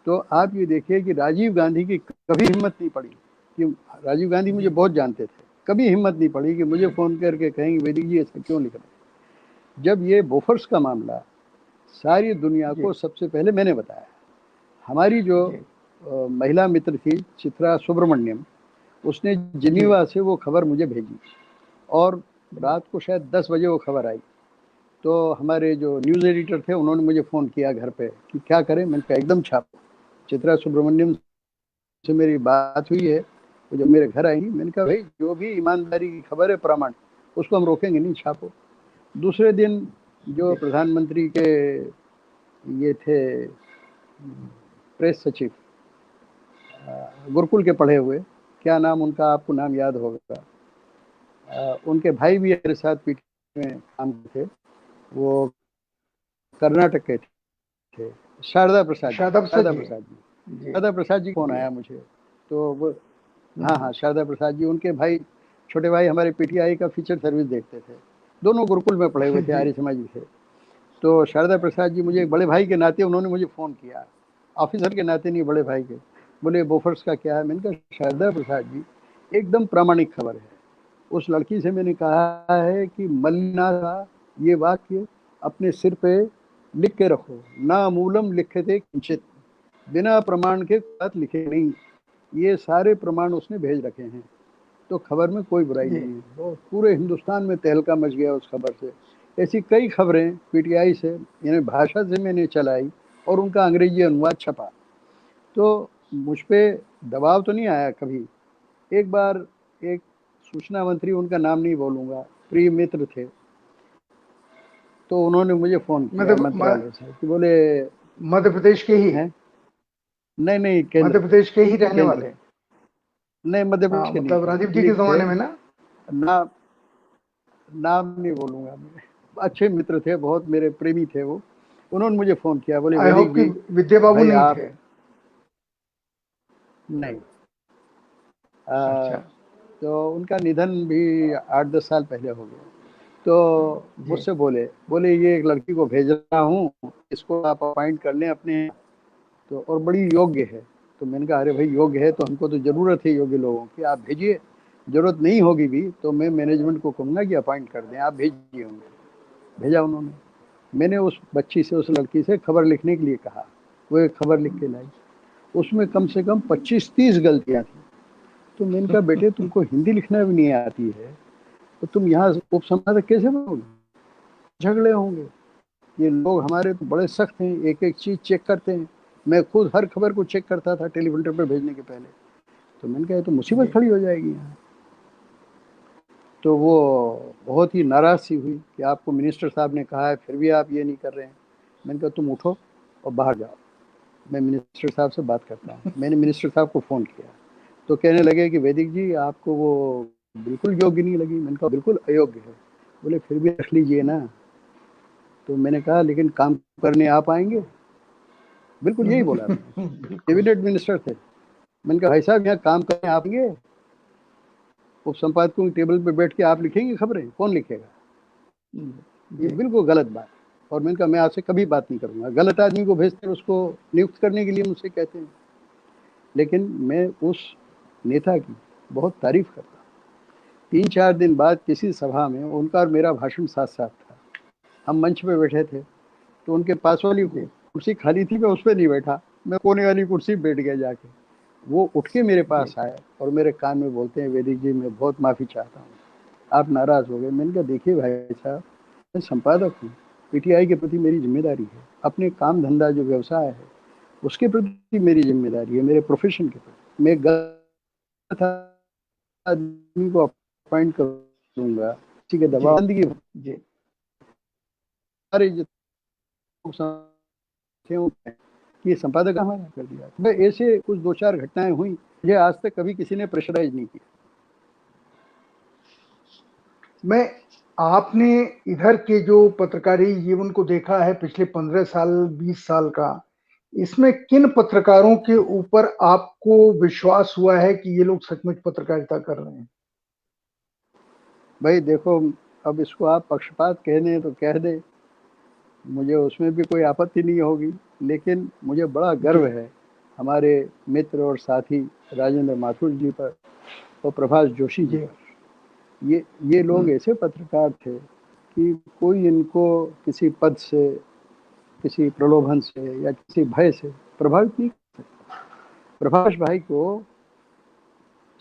तो आप ये देखिए कि राजीव गांधी की कभी हिम्मत नहीं पड़ी कि, राजीव गांधी मुझे बहुत जानते थे, कभी हिम्मत नहीं पड़ी कि मुझे फोन करके कहेंगे वैदिक जी ऐसा क्यों लिख रहे हैं। जब ये बोफर्स का मामला सारी दुनिया जी को सबसे पहले मैंने बताया, हमारी जो जी महिला मित्र थी चित्रा सुब्रमण्यम, उसने जी जिनीवा से वो खबर मुझे भेजी और जी रात को शायद 10 बजे वो खबर आई। तो हमारे जो न्यूज़ एडिटर थे उन्होंने मुझे फ़ोन किया घर पे कि क्या करें। मैंने कहा एकदम छापो। चित्रा सुब्रमण्यम से मेरी बात हुई है, वो जब मेरे घर आई मैंने कहा भाई जो भी ईमानदारी की खबर है प्रमाण, उसको हम रोकेंगे नहीं, छापो। दूसरे दिन जो जी प्रधानमंत्री के ये थे प्रेस सचिव, गुरुकुल के पढ़े हुए, क्या नाम उनका, आपको नाम याद होगा, उनके भाई भी मेरे साथ पीटी में काम करते थे, वो कर्नाटक के थे, शारदा प्रसाद जी, शादाब सर शारदा जी प्रसाद जी, जी शारदा प्रसाद जी फोन जी आया मुझे। तो वो, हाँ हाँ शारदा प्रसाद जी, उनके भाई, छोटे भाई हमारे पीटीआई का फीचर सर्विस देखते थे, दोनों गुरुकुल में पढ़े हुए थे, जी आर्य समाजी थे। तो शारदा प्रसाद जी मुझे एक बड़े भाई के नाते उन्होंने मुझे फ़ोन किया, ऑफिसर के नाते नहीं, बड़े भाई के। बोले बोफर्स का क्या है। मैंने कहा शारदा प्रसाद जी एकदम प्रामाणिक खबर है, उस लड़की से मैंने कहा है कि मल्लिना का ये वाक्य अपने सिर पे लिख के रखो, ना मूलम लिखते किंचित, बिना प्रमाण के बात लिखे नहीं, ये सारे प्रमाण उसने भेज रखे हैं। तो खबर में कोई बुराई जी नहीं है। तो पूरे हिंदुस्तान में तहलका मच गया उस खबर से। ऐसी कई खबरें पीटीआई से, यानी भाषा से मैंने चलाई और उनका अंग्रेजी अनुवाद छपा। तो मुझ पे दबाव तो नहीं आया कभी। एक बार एक सूचना मंत्री, उनका नाम नहीं बोलूंगा, प्रिय मित्र थे, तो उन्होंने मुझे फ़ोन किया मतलब मंत्रालय से कि बोले, मध्य प्रदेश के ही, हैं, नहीं नहीं मध्य केंद्र, प्रदेश के ही रहने केंद्र, वाले। नहीं मध्य प्रदेश हाँ के नहीं मतलब थे, राजीव जी के दिल्ली के थे। जमाने में ना। नाम नाम नहीं बोलूंगा मैं, अच्छे मित्र थे बहुत, मेरे प्रेमी थे वो। उन्होंने मुझे फ़ोन किया, बोले आई वैदिक होप कि जी विद्या बाबू भाई नहीं आप, थे। नहीं, अच्छा तो उनका निधन भी 8-10 साल पहले हो गया। तो जी मुझसे बोले, बोले ये एक लड़की को भेज रहा हूँ, इसको आप अपॉइंट कर लें अपने, तो और बड़ी योग्य है। तो मैंने कहा अरे भाई योग्य है तो हमको तो ज़रूरत है योग्य लोगों की, आप भेजिए, ज़रूरत नहीं होगी भी तो मैं मैनेजमेंट को कहूँगा कि अपॉइंट कर दें, आप भेजिए उनको। भेजा उन्होंने। मैंने उस बच्ची से, उस लड़की से खबर लिखने के लिए कहा, वो एक खबर लिख के लाई, उसमें कम से कम 25-30 गलतियाँ थी। तो मैंने कहा बेटे तुमको हिंदी लिखना भी नहीं आती है, तो तुम यहाँ उप संपादक कैसे बनोगे, झगड़े होंगे। ये लोग हमारे तो बड़े सख्त हैं, एक एक चीज़ चेक करते हैं। मैं खुद हर खबर को चेक करता था टेलीफिल्टर पर भेजने के पहले। तो मैंने कहा तो मुसीबत जी खड़ी हो जाएगी यहाँ। तो वो बहुत ही नाराज़ सी हुई कि आपको मिनिस्टर साहब ने कहा है फिर भी आप ये नहीं कर रहे हैं। मैंने कहा तुम उठो और बाहर जाओ, मैं मिनिस्टर साहब से बात करता हूँ। मैंने मिनिस्टर साहब को फ़ोन किया, तो कहने लगे कि वैदिक जी आपको वो बिल्कुल योग्य नहीं लगी। मैंने कहा बिल्कुल अयोग्य है। बोले फिर भी रख लीजिए ना। तो मैंने कहा लेकिन काम करने आप आएंगे, बिल्कुल यही बोला मैंने। बिल्कुल कैबिनेट मिनिस्टर थे। मैंने कहा भाई साहब यहाँ काम करने आप आएंगे, उप संपादकों की टेबल पे बैठ के आप लिखेंगे खबरें, कौन लिखेगा। ये जी बिल्कुल गलत बात। और मैंने कहा मैं आपसे कभी बात नहीं करूंगा। गलत आदमी को भेजते हैं, उसको नियुक्त करने के लिए मुझसे कहते हैं। लेकिन मैं उस नेता की बहुत तारीफ करता हूँ। 3-4 दिन बाद किसी सभा में उनका और मेरा भाषण साथ साथ था। हम मंच पे बैठे थे, तो उनके पास वाली जी कुर्सी खाली थी, मैं उस पर नहीं बैठा, मैं कोने वाली कुर्सी बैठ गया जाके। वो उठ के मेरे जी पास आए और मेरे कान में बोलते हैं वैदिक जी मैं बहुत माफ़ी चाहता हूँ, आप नाराज़ हो गए। मैंने कहा देखिए भाई साहब, मैं संपादक हूँ, पीटीआई के प्रति मेरी जिम्मेदारी है, अपने काम धंधा जो व्यवसाय है उसके प्रति मेरी जिम्मेदारी है, मेरे प्रोफेशन के प्रति। मैं गलत आदमी को अपॉइंट करूंगा, किसी के जी दबाव की, जी सारे जितने कि संपादक हमारा कर दिया। तो ऐसे कुछ 2-4 घटनाएं हुई, मुझे आज तक कभी किसी ने प्रेशराइज नहीं किया। मैं आपने इधर के जो पत्रकारी जीवन को देखा है पिछले 15 साल 20 साल का, इसमें किन पत्रकारों के ऊपर आपको विश्वास हुआ है कि ये लोग सचमुच पत्रकारिता कर रहे हैं? भाई देखो, अब इसको आप पक्षपात कह दें तो कह दे, मुझे उसमें भी कोई आपत्ति नहीं होगी, लेकिन मुझे बड़ा गर्व है हमारे मित्र और साथी राजेंद्र माथुर जी पर और प्रभाष जोशी जी जी। पर। ये लोग ऐसे पत्रकार थे कि कोई इनको किसी पद से, किसी प्रलोभन से या किसी भय से प्रभावित नहीं कर सकता। प्रभाष भाई को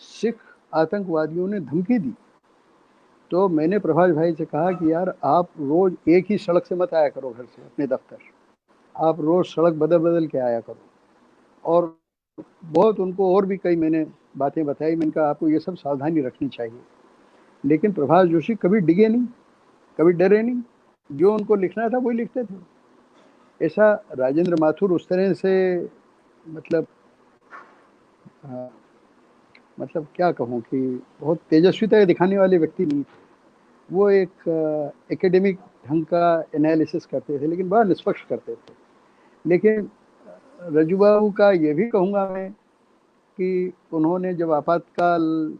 सिख आतंकवादियों ने धमकी दी, तो मैंने प्रभाष भाई से कहा कि यार आप रोज एक ही सड़क से मत आया करो घर से अपने दफ्तर, आप रोज सड़क बदल बदल के आया करो। और बहुत उनको और भी कई मैंने बातें बताई, मैंने कहा आपको ये सब सावधानी रखनी चाहिए। लेकिन प्रभाष जोशी कभी डिगे नहीं, कभी डरे नहीं, जो उनको लिखना था वही लिखते थे। ऐसा राजेंद्र माथुर उस तरह से मतलब मतलब क्या कहूँ कि बहुत तेजस्विता दिखाने वाले व्यक्ति नहीं थे। वो एक एकेडमिक ढंग का एनालिसिस करते थे, लेकिन बड़ा निष्पक्ष करते थे। लेकिन रजू बाबू का ये भी कहूँगा मैं कि उन्होंने जब आपातकाल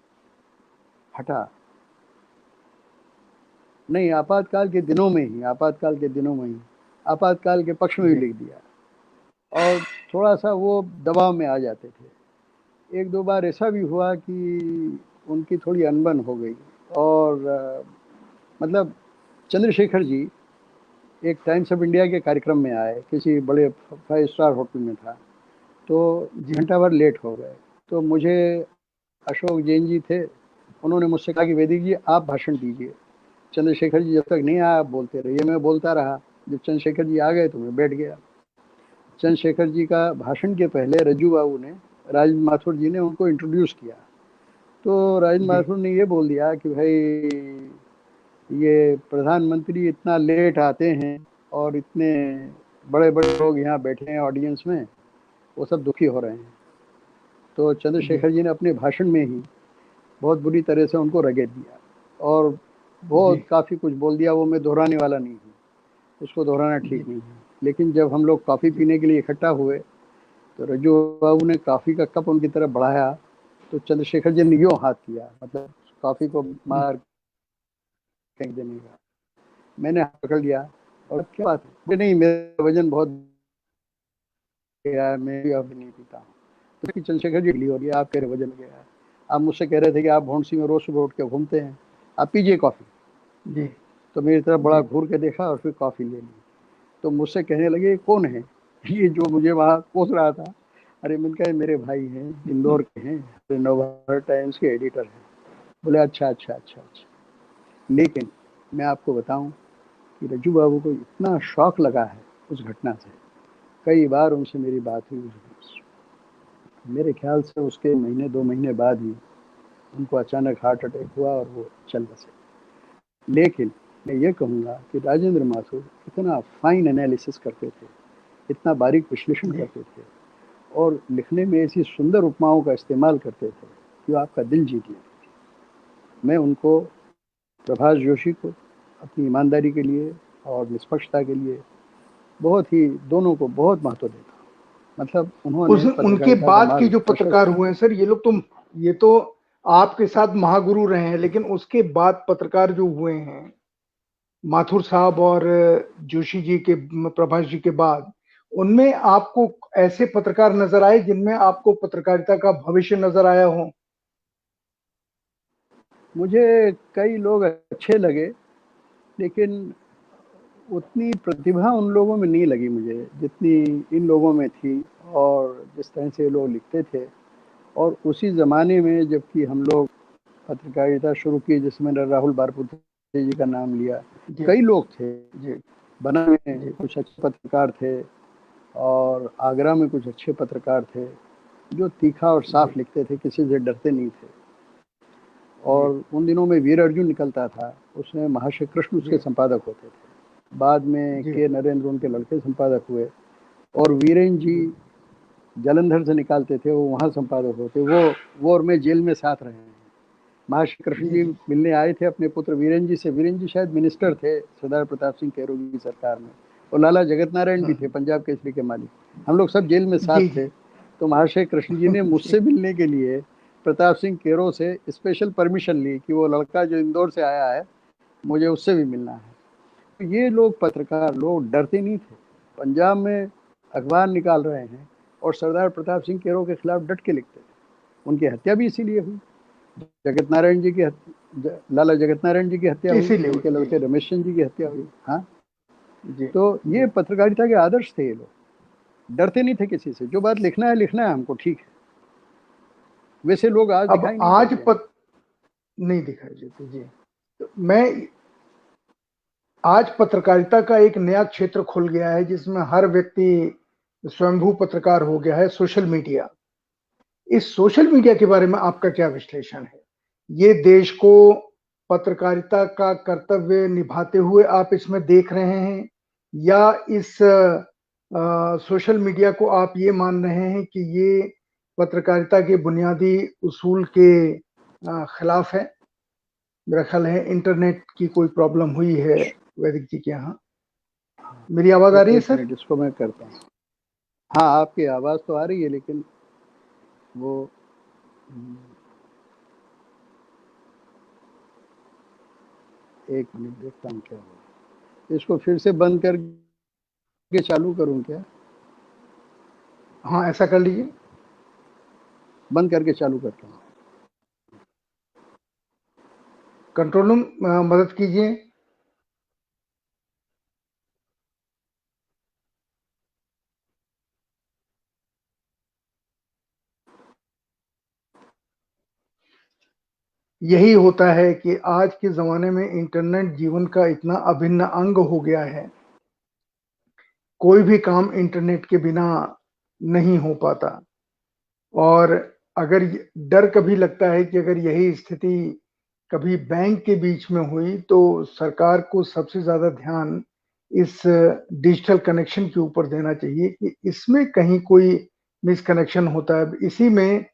हटा, नहीं आपातकाल के दिनों में ही, आपातकाल के पक्ष में भी लिख दिया, और थोड़ा सा वो दबाव में आ जाते थे। 1-2 बार ऐसा भी हुआ कि उनकी थोड़ी अनबन हो गई, और मतलब चंद्रशेखर जी एक टाइम्स ऑफ इंडिया के कार्यक्रम में आए, किसी बड़े 5 स्टार होटल में था, तो घंटा भर लेट हो गए। तो मुझे अशोक जैन जी थे, उन्होंने मुझसे कहा कि वैदिक जी आप भाषण दीजिए, चंद्रशेखर जी जब तक नहीं आया आप बोलते रहिए। मैं बोलता रहा, जब चंद्रशेखर जी आ गए तो मैं बैठ गया। चंद्रशेखर जी का भाषण के पहले रज्जू बाबू ने, राजेंद्र माथुर जी ने उनको इंट्रोड्यूस किया, तो राजेंद्र माथुर ने ये बोल दिया कि भाई ये प्रधानमंत्री इतना लेट आते हैं और इतने बड़े बड़े लोग यहाँ बैठे हैं ऑडियंस में, वो सब दुखी हो रहे हैं। तो चंद्रशेखर जी ने अपने भाषण में ही बहुत बुरी तरह से उनको रगेद दिया, और बहुत काफ़ी कुछ बोल दिया। वो मैं दोहराने वाला नहीं हूँ, उसको दोहराना ठीक नहीं है। लेकिन जब हम लोग कॉफ़ी पीने के लिए इकट्ठा हुए, तो रज्जू बाबू ने कॉफ़ी का कप उनकी तरफ बढ़ाया, तो चंद्रशेखर जी ने यूँ हाथ किया, मतलब कॉफ़ी को मार फेंक देने का। मैंने हाथ पकड़ लिया, और क्या बात है, नहीं मेरा वजन बहुत गया है, मैं भी अभी नहीं पीता हूँ। तो चंद्रशेखर जी हो रही है, आप कह रहे वजन गया है, आप मुझसे कह रहे थे कि आप भौंसी में रोज सुबह उठ के घूमते हैं, आप पीजिए कॉफ़ी। तो मेरी तरफ बड़ा घूर के देखा और फिर कॉफ़ी ले ली। तो मुझसे कहने लगे कौन है ये जो मुझे वहाँ कोस रहा था? अरे मैंने कहा मेरे भाई हैं, इंदौर के हैं, नवभारत टाइम्स के एडिटर हैं। बोले अच्छा अच्छा अच्छा अच्छा। लेकिन मैं आपको बताऊं कि रज्जू बाबू को इतना शौक लगा है उस घटना से, कई बार उनसे मेरी बात हुई। मेरे ख्याल से उसके महीने 2 महीने बाद ही उनको अचानक हार्ट अटैक हुआ और वो चल बसे। लेकिन मैं ये कहूँगा कि राजेंद्र माथुर इतना फाइन एनालिसिस करते थे, इतना बारीक विश्लेषण करते थे, और लिखने में ऐसी सुंदर उपमाओं का इस्तेमाल करते थे कि आपका दिल जीत लेते थे। मैं उनको, प्रभाष जोशी को, अपनी ईमानदारी के लिए और निष्पक्षता के लिए बहुत ही, दोनों को बहुत महत्व देता हूँ। मतलब उन्होंने उनके पत्रकारिता का बाद के मार्ग जो प्रशस्त पत्रकार हुए हैं सर, ये तो आपके साथ महागुरु रहे हैं, लेकिन उसके बाद पत्रकार जो हुए हैं, माथुर साहब और जोशी जी के, प्रभाष जी के बाद, उनमें आपको ऐसे पत्रकार नजर आए जिनमें आपको पत्रकारिता का भविष्य नजर आया हो? मुझे कई लोग अच्छे लगे, लेकिन उतनी प्रतिभा उन लोगों में नहीं लगी मुझे जितनी इन लोगों में थी, और जिस तरह से लोग लिखते थे। और उसी ज़माने में जबकि हम लोग पत्रकारिता शुरू की, जिसमें मैंने राहुल बारपुते जी का नाम लिया, कई लोग थे बना में कुछ अच्छे पत्रकार थे, और आगरा में कुछ अच्छे पत्रकार थे जो तीखा और साफ लिखते थे, किसी से डरते नहीं थे। और उन दिनों में वीर अर्जुन निकलता था, उसमें महाशय कृष्ण उसके संपादक होते थे। बाद में के नरेंद्र उनके लड़के संपादक हुए, और वीरेन जी जालंधर से निकालते थे, वो वहाँ संपादक होते, वो और मैं जेल में साथ रहे हैं। महाश्री कृष्ण जी मिलने आए थे अपने पुत्र वीरेन जी से। वीरेन जी शायद मिनिस्टर थे सरदार प्रताप सिंह कैरो की सरकार में, और लाला जगत नारायण भी थे, पंजाब केसरी के मालिक। हम लोग सब जेल में साथ थे। तो महाशय कृष्ण जी ने मुझसे मिलने के लिए प्रताप सिंह कैरो से स्पेशल परमिशन ली कि वो लड़का जो इंदौर से आया है मुझे उससे भी मिलना है। तो ये लोग पत्रकार लोग डरते नहीं थे। पंजाब में अखबार निकाल रहे हैं और सरदार प्रताप सिंह कैरो के खिलाफ डट के लिखते थे। उनकी हत्या भी इसीलिए हुई। जगत नारायण जी की लाला जगत नारायण जी की हत्या हुई, उनके लड़के रमेश चंद जी की हत्या हुई। हाँ जी। तो ये पत्रकारिता के आदर्श थे। ये लोग डरते नहीं थे किसी से। जो बात लिखना है हमको, ठीक है। वैसे लोग आज अब दिखाई नहीं आज नहीं दिखाई देते जी। तो मैं आज पत्रकारिता का एक नया क्षेत्र खुल गया है जिसमें हर व्यक्ति स्वयंभू पत्रकार हो गया है, सोशल मीडिया। इस सोशल मीडिया के बारे में आपका क्या विश्लेषण है? ये देश को पत्रकारिता का कर्तव्य निभाते हुए आप इसमें देख रहे हैं, या इस सोशल मीडिया को आप ये मान रहे हैं कि ये पत्रकारिता के बुनियादी उसूल के खिलाफ है? मेरा ख्याल है इंटरनेट की कोई प्रॉब्लम हुई है वैदिक जी के यहाँ। मेरी आवाज आ रही है सर? इसको मैं करता हूँ। हाँ, आपकी आवाज तो आ रही है, लेकिन वो एक मिनट देखता हूँ क्या हुआ। इसको फिर से बंद करके चालू करूँ क्या? हाँ, ऐसा कर लीजिए। बंद करके चालू करता हूँ। कंट्रोल रूम मदद कीजिए। यही होता है कि आज के जमाने में इंटरनेट जीवन का इतना अभिन्न अंग हो गया है, कोई भी काम इंटरनेट के बिना नहीं हो पाता। और अगर डर कभी लगता है कि अगर यही स्थिति कभी बैंक के बीच में हुई तो सरकार को सबसे ज्यादा ध्यान इस डिजिटल कनेक्शन के ऊपर देना चाहिए कि इसमें कहीं कोई मिसकनेक्शन होता है। इसी में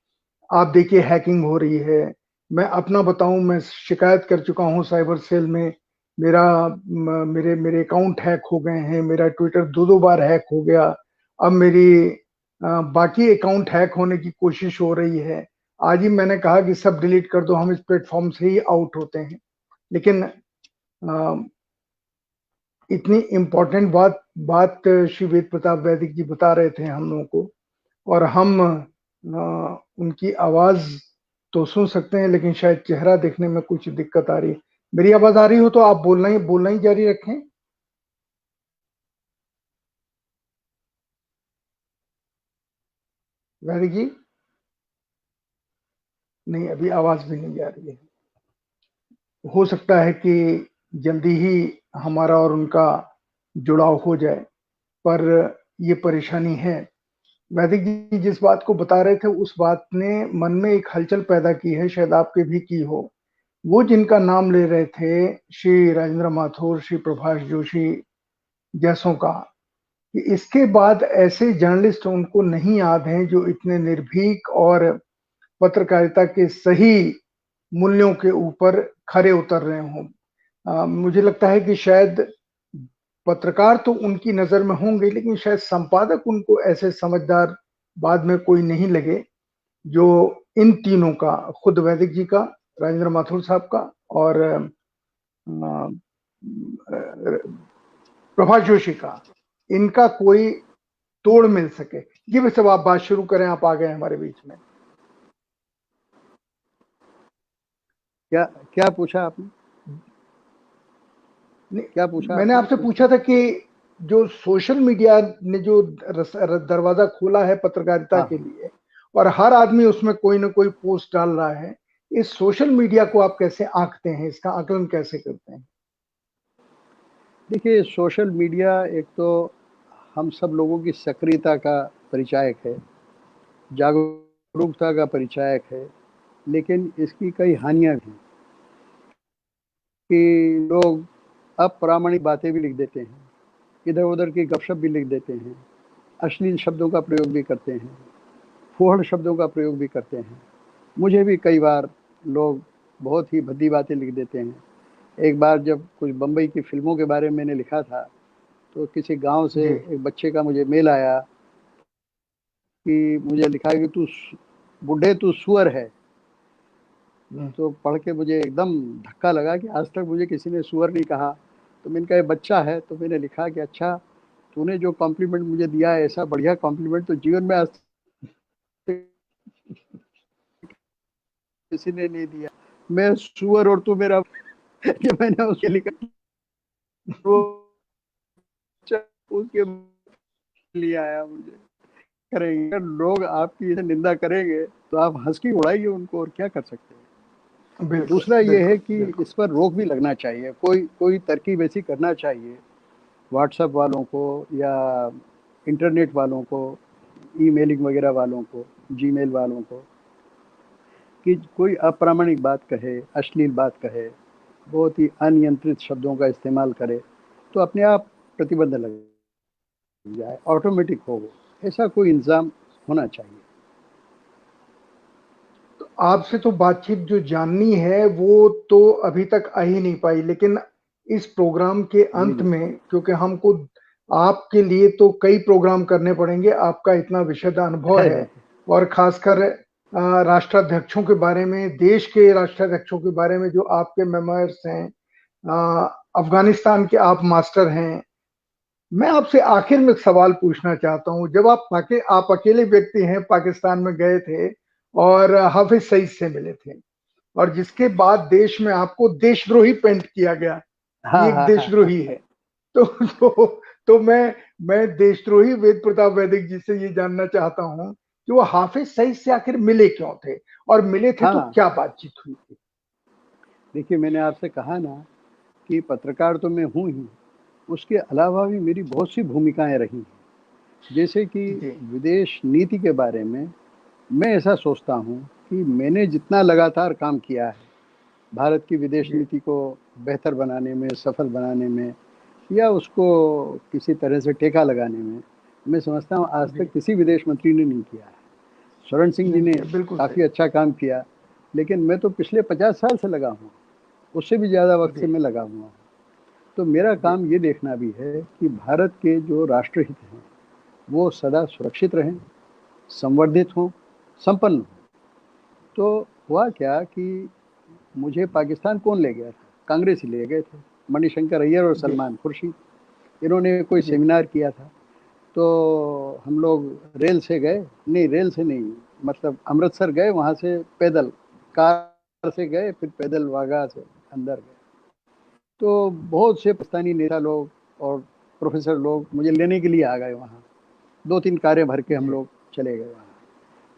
आप देखिए हैकिंग हो रही है। मैं अपना बताऊं, मैं शिकायत कर चुका हूं साइबर सेल में। मेरे मेरे अकाउंट हैक हो गए हैं, मेरा ट्विटर दो बार हैक हो गया। अब मेरी बाकी अकाउंट हैक होने की कोशिश हो रही है। आज ही मैंने कहा कि सब डिलीट कर दो, हम इस प्लेटफॉर्म से ही आउट होते हैं। लेकिन इतनी इम्पोर्टेंट बात श्री वेद प्रताप वैदिक जी बता रहे थे हम लोगों को, और हम उनकी आवाज तो सुन सकते हैं लेकिन शायद चेहरा देखने में कुछ दिक्कत आ रही है। मेरी आवाज आ रही हो तो आप बोलना ही जारी रखें। वैदिक जी, नहीं, अभी आवाज भी नहीं जा रही है। हो सकता है कि जल्दी ही हमारा और उनका जुड़ाव हो जाए, पर ये परेशानी है। वैदिक जी जिस बात को बता रहे थे उस बात ने मन में एक हलचल पैदा की है, शायद आपके भी की हो। वो जिनका नाम ले रहे थे, श्री राजेंद्र माथुर, श्री प्रभाष जोशी जैसों का, कि इसके बाद ऐसे जर्नलिस्ट उनको नहीं याद हैं जो इतने निर्भीक और पत्रकारिता के सही मूल्यों के ऊपर खरे उतर रहे हों। मुझे लगता है कि शायद पत्रकार तो उनकी नजर में होंगे, लेकिन शायद संपादक उनको ऐसे समझदार बाद में कोई नहीं लगे जो इन तीनों का, खुद वैदिक जी का, राजेंद्र माथुर साहब का और प्रभाष जोशी का, इनका कोई तोड़ मिल सके। ये भी सब आप बात शुरू करें, आप आ गए हमारे बीच में। क्या क्या पूछा आपने? क्या पूछा मैंने आपसे पूछा था कि जो सोशल मीडिया ने जो दरवाजा खोला है पत्रकारिता के लिए, और हर आदमी उसमें कोई ना कोई पोस्ट डाल रहा है, इस सोशल मीडिया को आप कैसे आंकते हैं, इसका आकलन कैसे करते हैं? देखिए, सोशल मीडिया एक तो हम सब लोगों की सक्रियता का परिचायक है, जागरूकता का परिचायक है, लेकिन इसकी कई हानियां भी हैं कि लोग अप्रामाणिक बातें भी लिख देते हैं, इधर उधर की गपशप भी लिख देते हैं, अश्लील शब्दों का प्रयोग भी करते हैं, फूहड़ शब्दों का प्रयोग भी करते हैं। मुझे भी कई बार लोग बहुत ही भद्दी बातें लिख देते हैं। एक बार जब कुछ बम्बई की फिल्मों के बारे में मैंने लिखा था, तो किसी गांव से जी। एक बच्चे का मुझे मेल आया कि मुझे लिखा है कि तू बुढ़े तू सुअर है। तो पढ़ के मुझे एकदम धक्का लगा कि आज तक मुझे किसी ने सुअर नहीं कहा। तो मैंने कहा ये बच्चा है, तो मैंने लिखा कि अच्छा तूने जो कॉम्प्लीमेंट मुझे दिया है, ऐसा बढ़िया कॉम्प्लीमेंट तो जीवन में आज तक किसी ने नहीं दिया। मैं सुअर और तू मेरा ये मैंने उसके लिखा। वो उसके लिए आया मुझे करेंगे। अगर लोग आपकी निंदा करेंगे तो आप हंस के उड़ाइए उनको, और क्या कर सकते हैं। बिल्कुल दूसरा ये है बिल्कुल कि बिल्कुल। इस पर रोक भी लगना चाहिए, कोई तरकीब ऐसी करना चाहिए व्हाट्सएप वालों को या इंटरनेट वालों को, ईमेलिंग वगैरह वालों को, जीमेल वालों को, कि कोई अप्रामाणिक बात कहे, अश्लील बात कहे, बहुत ही अनियंत्रित शब्दों का इस्तेमाल करे, तो अपने आप प्रतिबंध लग जाए, ऑटोमेटिक हो वो। ऐसा कोई इंतजाम होना चाहिए। तो आपसे तो बातचीत जो जाननी है वो तो अभी तक आ ही नहीं पाई, लेकिन इस प्रोग्राम के जी अंत जी। में, क्योंकि हमको आपके लिए तो कई प्रोग्राम करने पड़ेंगे, आपका इतना विशद अनुभव है। है, और खासकर राष्ट्राध्यक्षों के बारे में, देश के राष्ट्राध्यक्षों के बारे में जो आपके मेमोयर्स हैं, अफगानिस्तान के आप मास्टर हैं। मैं आपसे आखिर में एक सवाल पूछना चाहता हूं, जब आप अकेले व्यक्ति हैं, पाकिस्तान में गए थे और हाफिज सईद से मिले थे, और जिसके बाद देश में आपको देशद्रोही पेंट किया गया कि हाँ एक हाँ हाँ देशद्रोही हाँ। है। तो तो मैं देशद्रोही वेद प्रताप वैदिक जी से ये जानना चाहता हूं कि वो हाफिज सईद से आखिर मिले क्यों थे, और मिले थे तो हाँ, क्या बातचीत हुई थी। देखिए मैंने आपसे कहा ना कि पत्रकार तो मैं हूँ ही, उसके अलावा भी मेरी बहुत सी भूमिकाएं रही हैं। जैसे कि जी विदेश नीति के बारे में मैं ऐसा सोचता हूँ कि मैंने जितना लगातार काम किया है भारत की विदेश जी नीति को बेहतर बनाने में, सफल बनाने में, या उसको किसी तरह से टेका लगाने में, मैं समझता हूँ आज जी। तक किसी विदेश मंत्री ने नहीं किया है। स्वर्ण सिंह जी नहीं ने किया, बिल्कुल काफ़ी सही। अच्छा काम किया, लेकिन मैं तो पिछले 50 साल से लगा हूँ, उससे भी ज़्यादा वक्त से जी मैं लगा हुआ हूँ। तो मेरा जी काम ये देखना भी है कि भारत के जो राष्ट्रहित हैं वो सदा सुरक्षित रहें, संवर्धित हों, संपन्न हों। तो हुआ क्या कि मुझे पाकिस्तान कौन ले गया था? कांग्रेस ही ले गए थे। मणिशंकर अय्यर और जी सलमान खुर्शीद, इन्होंने कोई जी सेमिनार किया था। तो हम लोग रेल से गए, नहीं रेल से नहीं, मतलब अमृतसर गए, वहाँ से पैदल, कार से गए, फिर पैदल वाघा से अंदर गए। तो बहुत से पाकिस्तानी नेता लोग और प्रोफेसर लोग मुझे लेने के लिए आ गए वहाँ। 2-3 कारें भर के हम जी लोग चले गए वहाँ।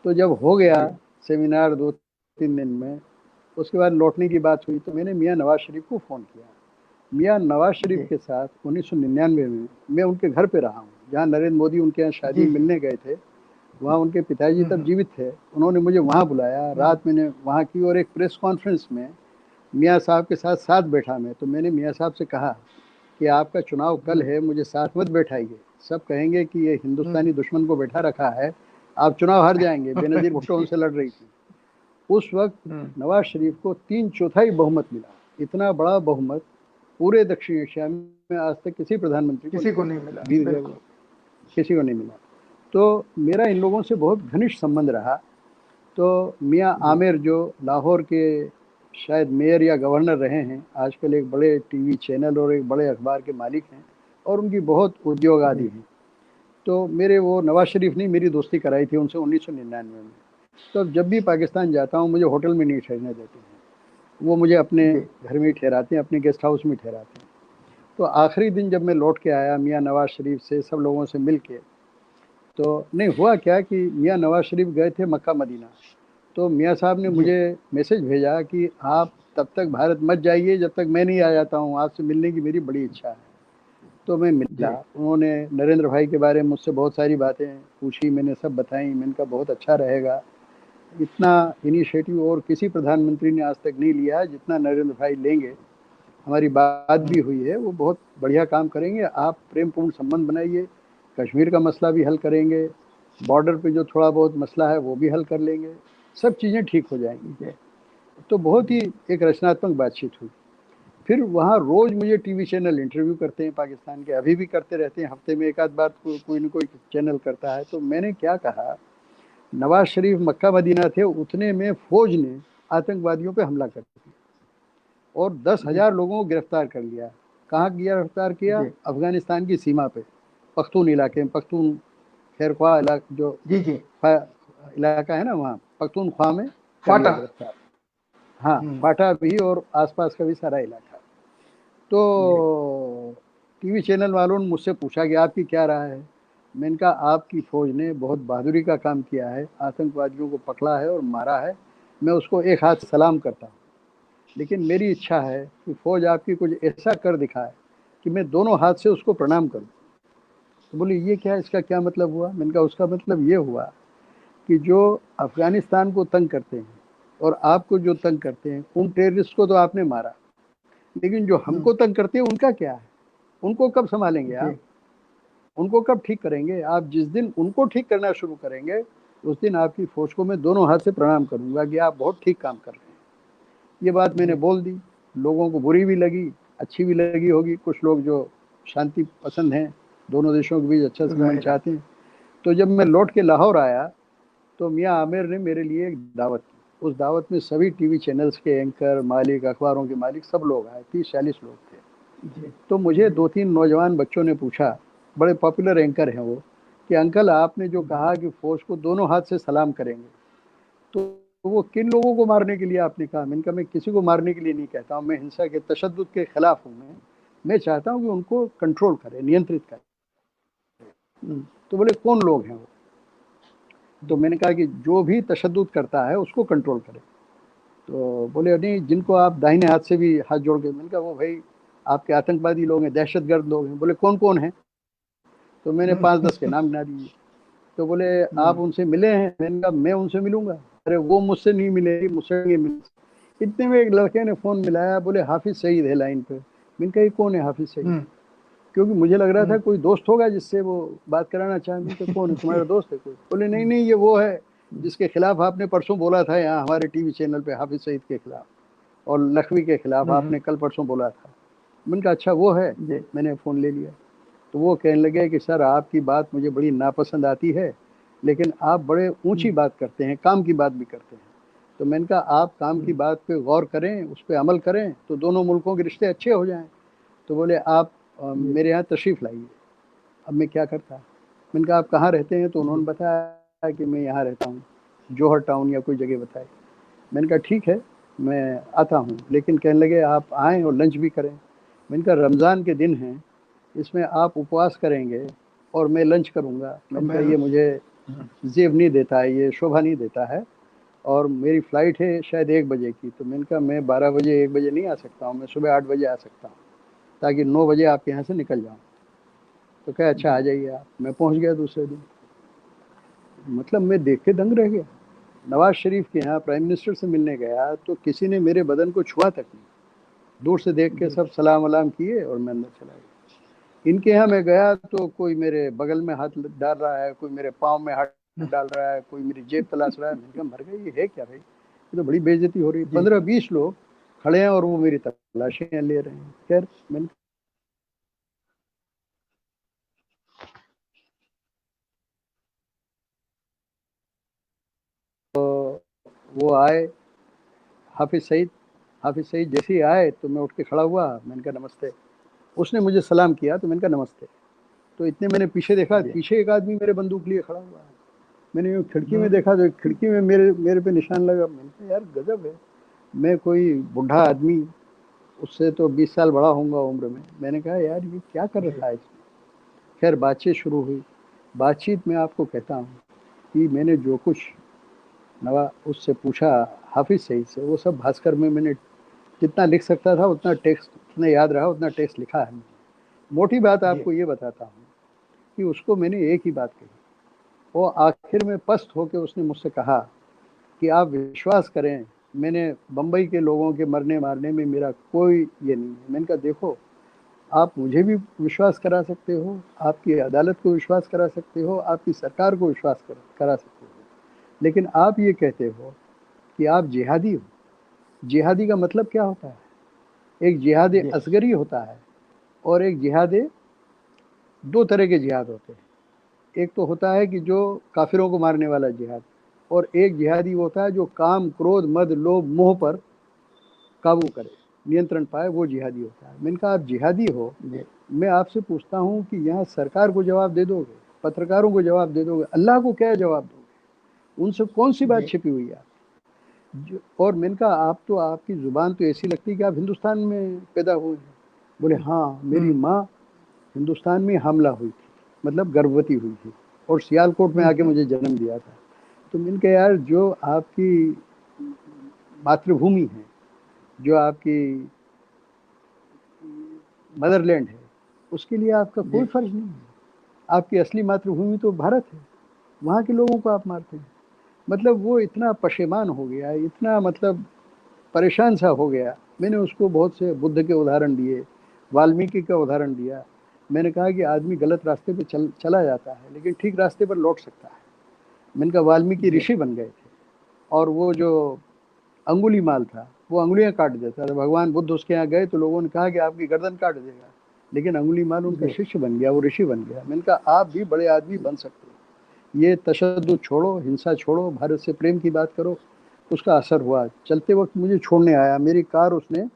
तो जब हो गया जी सेमिनार 2-3 दिन में, उसके बाद लौटने की बात हुई, तो मैंने मियाँ नवाज शरीफ को फ़ोन किया। मियाँ नवाज शरीफ जी के साथ 1999 में मैं उनके घर पे रहा हूँ, जहाँ नरेंद्र मोदी उनके यहाँ शादी जी में जी। मिलने गए थे। वहाँ उनके पिताजी तब हम्म जीवित थे, उन्होंने मुझे वहाँ बुलाया, हम्म रात मैंने वहाँ की, और एक प्रेस कॉन्फ्रेंस में मियाँ साहब के साथ साथ बैठा मैं। तो मैंने मियाँ साहब से कहा कि आपका चुनाव कल हम्म है, मुझे साथ मत बैठाइए, सब कहेंगे कि ये हम्म। हिंदुस्तानी दुश्मन को बैठा रखा है, आप चुनाव हार जाएंगे। बेनज़ीर भुट्टो जी। उनसे लड़ रही थी उस वक्त। हम्म। नवाज शरीफ को 3/4 बहुमत मिला। इतना बड़ा बहुमत पूरे दक्षिण एशिया में आज तक किसी प्रधानमंत्री को किसी नहीं को नहीं मिला, मिला, भी बिल्कुल। किसी को नहीं मिला। तो मेरा इन लोगों से बहुत घनिष्ठ संबंध रहा। तो मियाँ जी आमिर जो लाहौर के शायद मेयर या गवर्नर रहे हैं, आजकल एक बड़े टीवी चैनल और एक बड़े अखबार के मालिक हैं, और उनकी बहुत उद्योग आदि जी हैं। तो मेरे वो नवाज शरीफ ने मेरी दोस्ती कराई थी उनसे 1999 में। तो अब जब भी पाकिस्तान जाता हूँ मुझे होटल में नहीं ठहरने देते हैं, वो मुझे अपने जी घर में ही ठहराते हैं, अपने गेस्ट हाउस में ठहराते हैं। तो आखिरी दिन जब मैं लौट के आया मियाँ नवाज शरीफ से सब लोगों से मिल के, तो नहीं हुआ क्या कि मियाँ नवाज शरीफ गए थे मक्का मदीना। तो मियाँ साहब ने जी मुझे मैसेज भेजा कि आप तब तक भारत मत जाइए जब तक मैं नहीं आ जाता हूँ, आपसे मिलने की मेरी बड़ी इच्छा है। तो मैं मिला, जी उन्होंने नरेंद्र भाई के बारे में मुझसे बहुत सारी बातें पूछी, मैंने सब बताई। मैंने कहा बहुत अच्छा रहेगा, इतना इनिशिएटिव और किसी प्रधानमंत्री ने आज तक नहीं लिया है जितना नरेंद्र भाई लेंगे। हमारी बात भी हम्म हुई है, वो बहुत बढ़िया काम करेंगे, आप प्रेमपूर्ण संबंध बनाइए, कश्मीर का मसला भी हल करेंगे, बॉर्डर पे जो थोड़ा बहुत मसला है वो भी हल कर लेंगे, सब चीज़ें ठीक हो जाएंगी। तो बहुत ही एक रचनात्मक बातचीत हुई। फिर वहाँ रोज मुझे टीवी चैनल इंटरव्यू करते हैं पाकिस्तान के, अभी भी करते रहते हैं, हफ्ते में एक आध बार कोई न कोई चैनल करता है। तो मैंने क्या कहा, नवाज शरीफ मक्का मदीना थे, उतने में फौज ने आतंकवादियों पे हमला कर दिया और 10,000 लोगों को गिरफ्तार कर लिया। कहाँ गिरफ्तार किया? अफगानिस्तान की सीमा पे, पख्तून इलाके में, पख्तून खैरख्वा इलाका जो इलाका है ना, वहाँ पख्तूनख्वा में कर लिया गिरफ्तार। हाँ, फाटा भी और आसपास का भी सारा इलाका। तो टीवी चैनल वालों ने मुझसे पूछा कि आपकी क्या राय है। मैंने कहा आपकी फौज ने बहुत बहादुरी का काम किया है, आतंकवादियों को पकड़ा है और मारा है, मैं उसको एक हाथ से सलाम करता हूँ, लेकिन मेरी इच्छा है कि फौज आपकी कुछ ऐसा कर दिखाए कि मैं दोनों हाथ से उसको प्रणाम करूँ। तो बोले ये क्या, इसका क्या मतलब हुआ? मैंने कहा उसका मतलब ये हुआ कि जो अफगानिस्तान को तंग करते हैं और आपको जो तंग करते हैं, उन टेररिस्ट को तो आपने मारा, लेकिन जो हमको तंग करते हैं उनका क्या है? उनको कब संभालेंगे आप? उनको कब ठीक करेंगे आप? जिस दिन उनको ठीक करना शुरू करेंगे उस दिन आपकी फौज को मैं दोनों हाथ से प्रणाम करूंगा कि आप बहुत ठीक काम कर रहे हैं। ये बात मैंने बोल दी। लोगों को बुरी भी लगी, अच्छी भी लगी होगी। कुछ लोग जो शांति पसंद हैं, दोनों देशों के बीच अच्छा संबंध चाहते हैं। तो जब मैं लौट के लाहौर आया तो मियाँ आमिर ने मेरे लिए एक दावत की। उस दावत में सभी टीवी चैनल्स के एंकर, मालिक, अखबारों के मालिक सब लोग आए, 30-40 लोग थे। तो मुझे 2-3 नौजवान बच्चों ने पूछा, बड़े पॉपुलर एंकर हैं वो, कि अंकल आपने जो कहा कि फौज को दोनों हाथ से सलाम करेंगे, तो वो किन लोगों को मारने के लिए आपने कहा? मैंने कहा मैं किसी को मारने के लिए नहीं कहता हूँ, मैं हिंसा के तशद्दुद के खिलाफ हूँ। मैं चाहता हूँ कि उनको कंट्रोल करें, नियंत्रित करें। तो बोले कौन लोग हैं वो? तो मैंने कहा कि जो भी तशद्दुद करता है उसको कंट्रोल करें। तो बोले नहीं, जिनको आप दाहिने हाथ से भी हाथ जोड़ के। मैंने कहा वो भाई आपके आतंकवादी लोग हैं, दहशतगर्द लोग हैं। बोले कौन कौन है? तो मैंने 5-10 के नाम गिना दिए। तो बोले आप उनसे मिले हैं? मैंने कहा मैं उनसे मिलूंगा? अरे वो मुझसे नहीं मिले, मुझसे नहीं मिले। इतने में एक लड़के ने फोन मिलाया, बोले हाफिज सईद है लाइन पे। मैंने कहा कौन है हाफिज सईद? क्योंकि मुझे लग रहा था कोई दोस्त होगा जिससे वो बात कराना चाहे। मैंने कहा कौन है, तुम्हारा दोस्त है कोई? बोले नहीं नहीं, ये वो है जिसके खिलाफ आपने परसों बोला था यहाँ हमारे टीवी चैनल पे, हाफिज सईद के खिलाफ और लखवी के खिलाफ आपने कल परसों बोला था। मैंने कहा अच्छा वो है। मैंने फ़ोन ले लिया। तो वो कहने लगे कि सर आपकी बात मुझे बड़ी नापसंद आती है, लेकिन आप बड़े ऊंची बात करते हैं, काम की बात भी करते हैं। तो मैंने कहा आप काम की बात पे गौर करें, उस पर अमल करें तो दोनों मुल्कों के रिश्ते अच्छे हो जाएं। तो बोले आप मेरे यहाँ तशरीफ़ लाइए। अब मैं क्या करता? मैंने कहा आप कहाँ रहते हैं? तो उन्होंने बताया कि मैं यहाँ रहता हूँ, जौहर टाउन या कोई जगह बताई। मैंने कहा ठीक है मैं आता हूँ, लेकिन कहने लगे आप आएँ और लंच भी करें। मैंने कहा रमज़ान के दिन हैं, इसमें आप उपवास करेंगे और मैं लंच करूँगा। मैंने कहा ये मुझे ज़ेब नहीं देता है, ये शोभा नहीं देता है, और मेरी फ़्लाइट है शायद 1 बजे की। तो मैंने कहा मैं 12 बजे 1 बजे नहीं आ सकता हूँ, मैं सुबह 8 बजे आ सकता हूँ, ताकि 9 बजे आपके यहाँ से निकल जाऊँ। तो कहा अच्छा आ जाइए आप। मैं पहुँच गया दूसरे दिन। मतलब मैं देख के दंग रह गया। नवाज शरीफ के यहाँ प्राइम मिनिस्टर से मिलने गया तो किसी ने मेरे बदन को छुआ तक नहीं, दूर से देख के सब सलाम वलाम किए और मैं अंदर चला गया। इनके यहाँ मैं गया तो कोई मेरे बगल में हाथ डाल रहा है, कोई मेरे पाँव में हाथ डाल रहा है, कोई मेरी जेब तलाश रहा है। मैंने कहा मर गए, ये है क्या भाई? ये तो बड़ी बेइज्जती हो रही है। 15-20 लोग खड़े हैं और वो मेरी तलाशियां ले रहे हैं। खैर मैंने वो आए हाफिज सईद जैसे ही आए तो मैं उठ के खड़ा हुआ। मैंने कहा नमस्ते। उसने मुझे सलाम किया तो मैंने कहा नमस्ते। तो इतने मैंने पीछे देखा, पीछे एक आदमी मेरे बंदूक लिए खड़ा हुआ है। मैंने यूँ खिड़की में देखा तो खिड़की में मेरे पे निशान लगा। मैंने कहा यार गजब है, मैं कोई बूढ़ा आदमी, उससे तो 20 साल बड़ा होऊंगा उम्र में। मैंने कहा यार ये क्या कर रखा है इसमें। खैर बातचीत शुरू हुई। बातचीत में आपको कहता हूँ कि मैंने जो कुछ नवा उससे पूछा हाफिज सईद से, वो सब भास्कर में मैंने जितना लिख सकता था उतना टेक्स्ट, उतना याद रहा उतना टेक्स्ट लिखा है। मोटी बात आपको ये बताता हूँ कि उसको मैंने एक ही बात कही। वो आखिर में पस्त होकर उसने मुझसे कहा कि आप विश्वास करें, मैंने बम्बई के लोगों के मरने मारने में मेरा कोई ये नहीं है। मैंने कहा देखो आप मुझे भी विश्वास करा सकते हो, आपकी अदालत को विश्वास करा सकते हो, आपकी सरकार को विश्वास करा सकते हो, लेकिन आप ये कहते हो कि आप जिहादी हो। जिहादी का मतलब क्या होता है? एक जिहाद असगरी होता है और एक जिहाद, दो तरह के जिहाद होते हैं। एक तो होता है कि जो काफिरों को मारने वाला जिहाद, और एक जिहादी होता है जो काम, क्रोध, मद, लोभ, मोह पर काबू करे, नियंत्रण पाए, वो जिहादी होता है। मैंने कहा आप जिहादी हो, मैं आपसे पूछता हूँ कि यहाँ सरकार को जवाब दे दोगे, पत्रकारों को जवाब दे दोगे, अल्लाह को क्या जवाब दोगे? उनसे कौन सी बात छिपी हुई है? और मैंने कहा आप तो, आपकी जुबान तो ऐसी लगती है कि आप हिंदुस्तान में पैदा हुए हैं। बोले हाँ, मेरी माँ हिंदुस्तान में हमला हुई थी, मतलब गर्भवती हुई थी, और सियालकोट में आके मुझे जन्म दिया था। तो मैंने कहा यार, जो आपकी मातृभूमि है, जो आपकी मदरलैंड है, उसके लिए आपका कोई फर्ज नहीं है। आपकी असली मातृभूमि तो भारत है, वहाँ के लोगों को आप मारते हैं। मतलब वो इतना पशेमान हो गया, इतना मतलब परेशान सा हो गया। मैंने उसको बहुत से बुद्ध के उदाहरण दिए, वाल्मीकि का उदाहरण दिया। मैंने कहा कि आदमी गलत रास्ते पे चला जाता है, लेकिन ठीक रास्ते पर लौट सकता है। मैंने कहा वाल्मीकि ऋषि बन गए थे, और वो जो अंगुली माल था वो अंगुलियां काट देता था। भगवान बुद्ध उसके यहाँ गए तो लोगों ने कहा कि आपकी गर्दन काट देगा, लेकिन अंगुली माल उनका शिष्य बन गया, वो ऋषि बन गया। मैंने कहा आप भी बड़े आदमी बन सकते हो। ये तशद्दुद छोड़ो, हिंसा छोड़ो, भारत से प्रेम की बात करो। उसका असर हुआ। चलते वक्त मुझे छोड़ने आया, मेरी कार उसने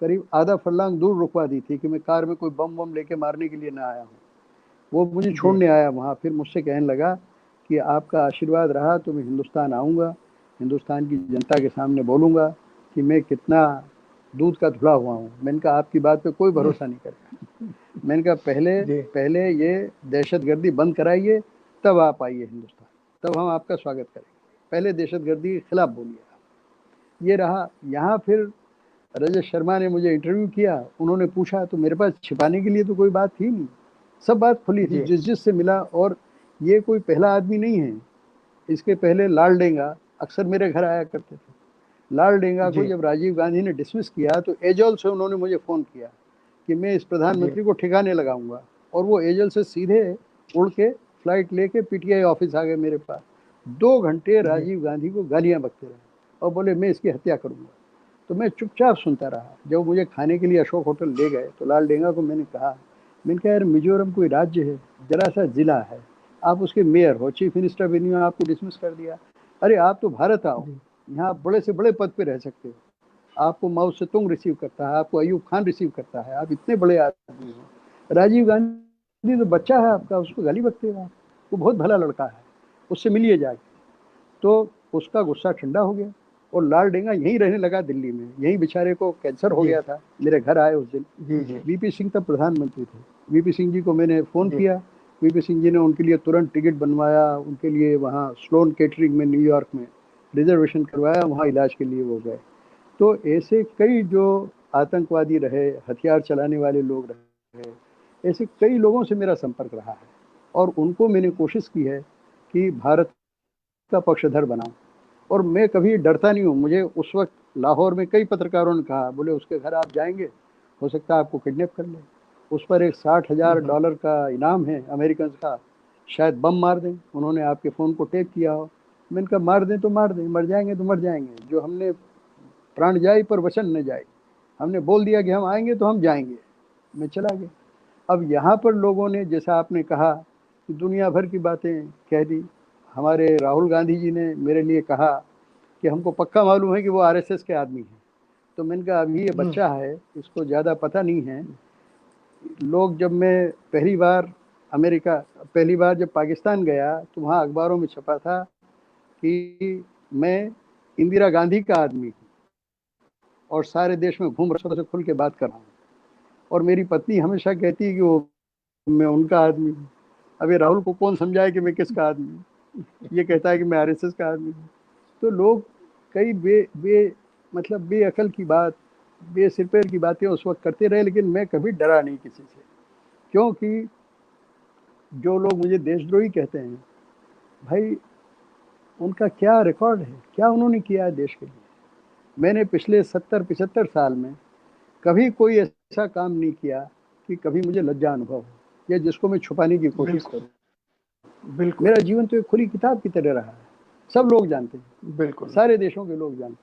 करीब आधा फरलांग दूर रुकवा दी थी कि मैं कार में कोई बम बम लेके मारने के लिए ना आया हूँ। वो मुझे छोड़ने आया वहाँ, फिर मुझसे कहने लगा कि आपका आशीर्वाद रहा तो मैं हिंदुस्तान आऊँगा, हिंदुस्तान की जनता के सामने बोलूँगा कि मैं कितना दूध का धुला हुआ हूँ। मैंने कहा आपकी बात पे कोई भरोसा नहीं करेगा। मैंने कहा पहले ये दहशतगर्दी बंद कराइए, तब आप आइए हिंदुस्तान, तब हम आपका स्वागत करेंगे। पहले दहशतगर्दी के खिलाफ बोलिए आप। ये रहा। यहाँ फिर रजत शर्मा ने मुझे इंटरव्यू किया, उन्होंने पूछा तो मेरे पास छिपाने के लिए तो कोई बात थी नहीं, सब बात खुली थी जिस से मिला। और ये कोई पहला आदमी नहीं है, इसके पहले लाल डेंगा अक्सर मेरे घर आया करते थे। लाल डेंगा को जब राजीव गांधी ने डिसमिस किया तो एजोल से उन्होंने मुझे फ़ोन किया कि मैं इस प्रधानमंत्री को ठिकाने लगाऊंगा, और वो एजोल से सीधे उड़ के फ्लाइट लेके पीटीआई ऑफिस आ गए मेरे पास। 2 घंटे राजीव गांधी को गालियां बकते रहे और बोले मैं इसकी हत्या करूंगा। तो मैं चुपचाप सुनता रहा। जब मुझे खाने के लिए अशोक होटल ले गए तो लाल डेंगा को मैंने कहा यार मिजोरम कोई राज्य है, जरा सा जिला है, आप उसके मेयर हो, चीफ मिनिस्टर भी नहीं हो, आपको डिसमिस कर दिया। अरे आप तो भारत आओ, यहाँ आप बड़े से बड़े पद पे रह सकते हो। आपको माओ से तुंग रिसीव करता है, आपको अयूब खान रिसीव करता है, आप इतने बड़े आदमी हो। राजीव गांधी तो बच्चा है आपका, उसको गाली बकते हो आप, वो बहुत भला लड़का है, उससे मिलिए जाके। तो उसका गुस्सा ठंडा हो गया और लाल डेंगा यहीं रहने लगा दिल्ली में। यहीं बेचारे को कैंसर हो गया था, मेरे घर आए उस दिन। वीपी सिंह तब प्रधानमंत्री थे। वीपी सिंह जी को मैंने फ़ोन किया, वीपी सिंह जी ने उनके लिए तुरंत टिकट बनवाया, उनके लिए वहाँ स्लोन केटरिंग में न्यूयॉर्क में रिजर्वेशन करवाया, वहाँ इलाज के लिए वो गए। तो ऐसे कई जो आतंकवादी रहे, हथियार चलाने वाले लोग रहे, ऐसे कई लोगों से मेरा संपर्क रहा है, और उनको मैंने कोशिश की है कि भारत का पक्षधर बनाऊं। और मैं कभी डरता नहीं हूँ। मुझे उस वक्त लाहौर में कई पत्रकारों ने कहा, बोले उसके घर आप जाएंगे, हो सकता है आपको किडनैप कर ले, उस पर एक $60,000 का इनाम है अमेरिकन का, शायद बम मार दें। उन्होंने आपके फ़ोन को टेप किया हो। मैंने कहा मार दें तो मार दें, मर जाएंगे तो मर जाएंगे, जो हमने प्राण जाए पर वचन न जाए, हमने बोल दिया कि हम आएंगे तो हम जाएंगे। मैं चला गया। अब यहाँ पर लोगों ने, जैसा आपने कहा कि दुनिया भर की बातें कह दी। हमारे राहुल गांधी जी ने मेरे लिए कहा कि हमको पक्का मालूम है कि वो आरएसएस के आदमी हैं। तो मैंने कहा अभी ये बच्चा है, इसको ज़्यादा पता नहीं है। लोग, जब मैं पहली बार जब पाकिस्तान गया तो वहाँ अखबारों में छपा था कि मैं इंदिरा गांधी का आदमी हूँ और सारे देश में घूम रहा से खुल के बात कर रहा हूँ। और मेरी पत्नी हमेशा कहती है कि वो मैं उनका आदमी हूँ। अभी राहुल को कौन समझाए कि मैं किसका आदमी हूँ? ये कहता है कि मैं आरएसएस का आदमी हूँ। तो लोग कई मतलब बेअकल की बात, बेसिर पैर की बातें उस वक्त करते रहे, लेकिन मैं कभी डरा नहीं किसी से। क्योंकि जो लोग मुझे देशद्रोही कहते हैं, भाई उनका क्या रिकॉर्ड है, क्या उन्होंने किया है देश के लिए? मैंने पिछले 70-75 साल में कभी कोई ऐसा काम नहीं किया कि कभी मुझे लज्जा अनुभव हो या जिसको मैं छुपाने की कोशिश करूं। बिल्कुल मेरा जीवन तो एक खुली किताब की तरह रहा है, सब लोग जानते हैं, बिल्कुल सारे देशों के लोग जानते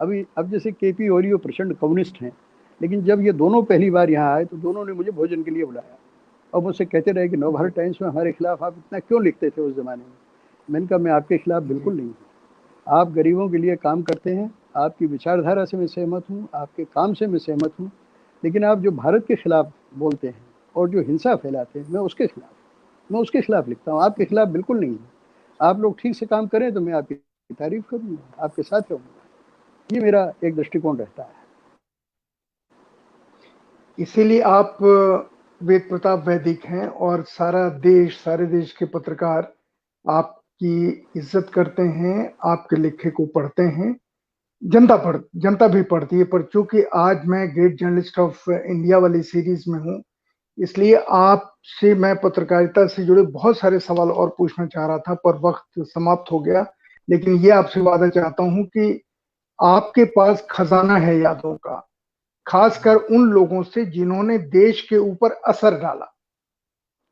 हैं। अब जैसे केपी ओली प्रचंड कम्युनिस्ट हैं, लेकिन जब ये दोनों पहली बार यहाँ आए तो दोनों ने मुझे भोजन के लिए बुलाया और मुझसे कहते रहे कि नवभारत टाइम्स में हमारे खिलाफ आप इतना क्यों लिखते थे उस जमाने में। मैंने कहा मैं आपके खिलाफ बिल्कुल नहीं हूँ, आप गरीबों के लिए काम करते हैं, आपकी विचारधारा से मैं सहमत हूँ, आपके काम से मैं सहमत हूँ, लेकिन आप जो भारत के खिलाफ बोलते हैं और जो हिंसा फैलाते हैं मैं उसके खिलाफ लिखता हूँ, आपके खिलाफ बिल्कुल नहीं है। आप लोग ठीक से काम करें तो मैं आपकी तारीफ करूँगा, आपके साथ रहूँगा। ये मेरा एक दृष्टिकोण रहता है। इसीलिए आप वेद प्रताप वैदिक हैं और सारे देश के पत्रकार आपकी इज्जत करते हैं, आपके लिखे को पढ़ते हैं। जनता भी पढ़ती है, पर चूंकि आज मैं ग्रेट जर्नलिस्ट ऑफ इंडिया वाली सीरीज में हूं, इसलिए आपसे मैं पत्रकारिता से जुड़े बहुत सारे सवाल और पूछना चाह रहा था, पर वक्त समाप्त हो गया। लेकिन ये आपसे वादा चाहता हूं कि आपके पास खजाना है यादों का, खासकर उन लोगों से जिन्होंने देश के ऊपर असर डाला।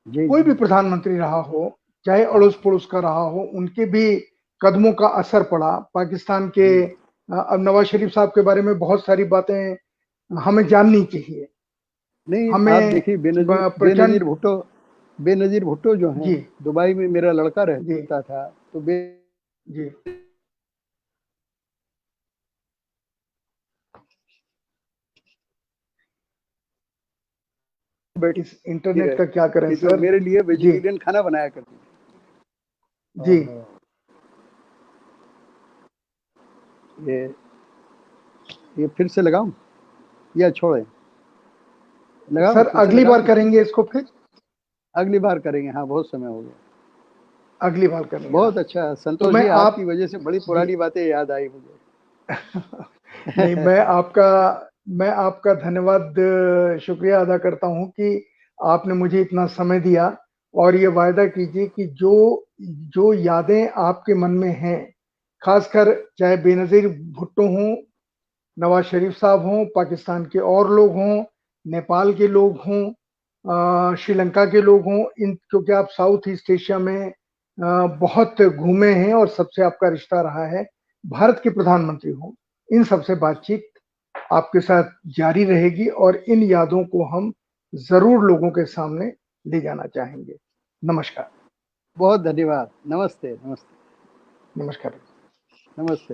कोई भी प्रधानमंत्री रहा हो, चाहे अड़ोस पड़ोस का रहा हो, उनके भी कदमों का असर पड़ा पाकिस्तान के। अब नवाज शरीफ साहब के बारे में बहुत सारी बातें हमें जाननी चाहिए। नहीं, आप हमें देखिए प्रचंड बेनजीर भुट्टो जो हैं, जी दुबई में मेरा लड़का जी रहता था, तो जी बैठी इस इंटरनेट का क्या करें थी तो सर। मेरे लिए जी वेजिटेरियन खाना बनाया करती थी। जी ये फिर से लगाऊं या छोड़ें? लगाऊं, सर, फिर से अगली बार लगाऊं? करेंगे इसको, फिर अगली बार करेंगे, हाँ बहुत समय हो गया। अगली बार करेंगे। बहुत अच्छा तो संतोष मैं जी, आप आपकी वजह से बड़ी जी पुरानी बातें याद आई मुझे। नहीं, मैं आपका धन्यवाद, शुक्रिया अदा करता हूं कि आपने मुझे इतना समय दिया। और ये वायदा कीजिए कि जो जो यादें आपके मन में हैं, खासकर चाहे बेनजीर भुट्टो हों, नवाज शरीफ साहब हों, पाकिस्तान के और लोग हों, नेपाल के लोग हों, श्रीलंका के लोग हों, इन क्योंकि आप साउथ ईस्ट एशिया में बहुत घूमे हैं और सबसे आपका रिश्ता रहा है, भारत के प्रधानमंत्री हों, इन सबसे बातचीत आपके साथ जारी रहेगी और इन यादों को हम जरूर लोगों के सामने ले जाना चाहेंगे। नमस्कार। बहुत धन्यवाद। नमस्ते। नमस्ते। नमस्कार। नमस्ते।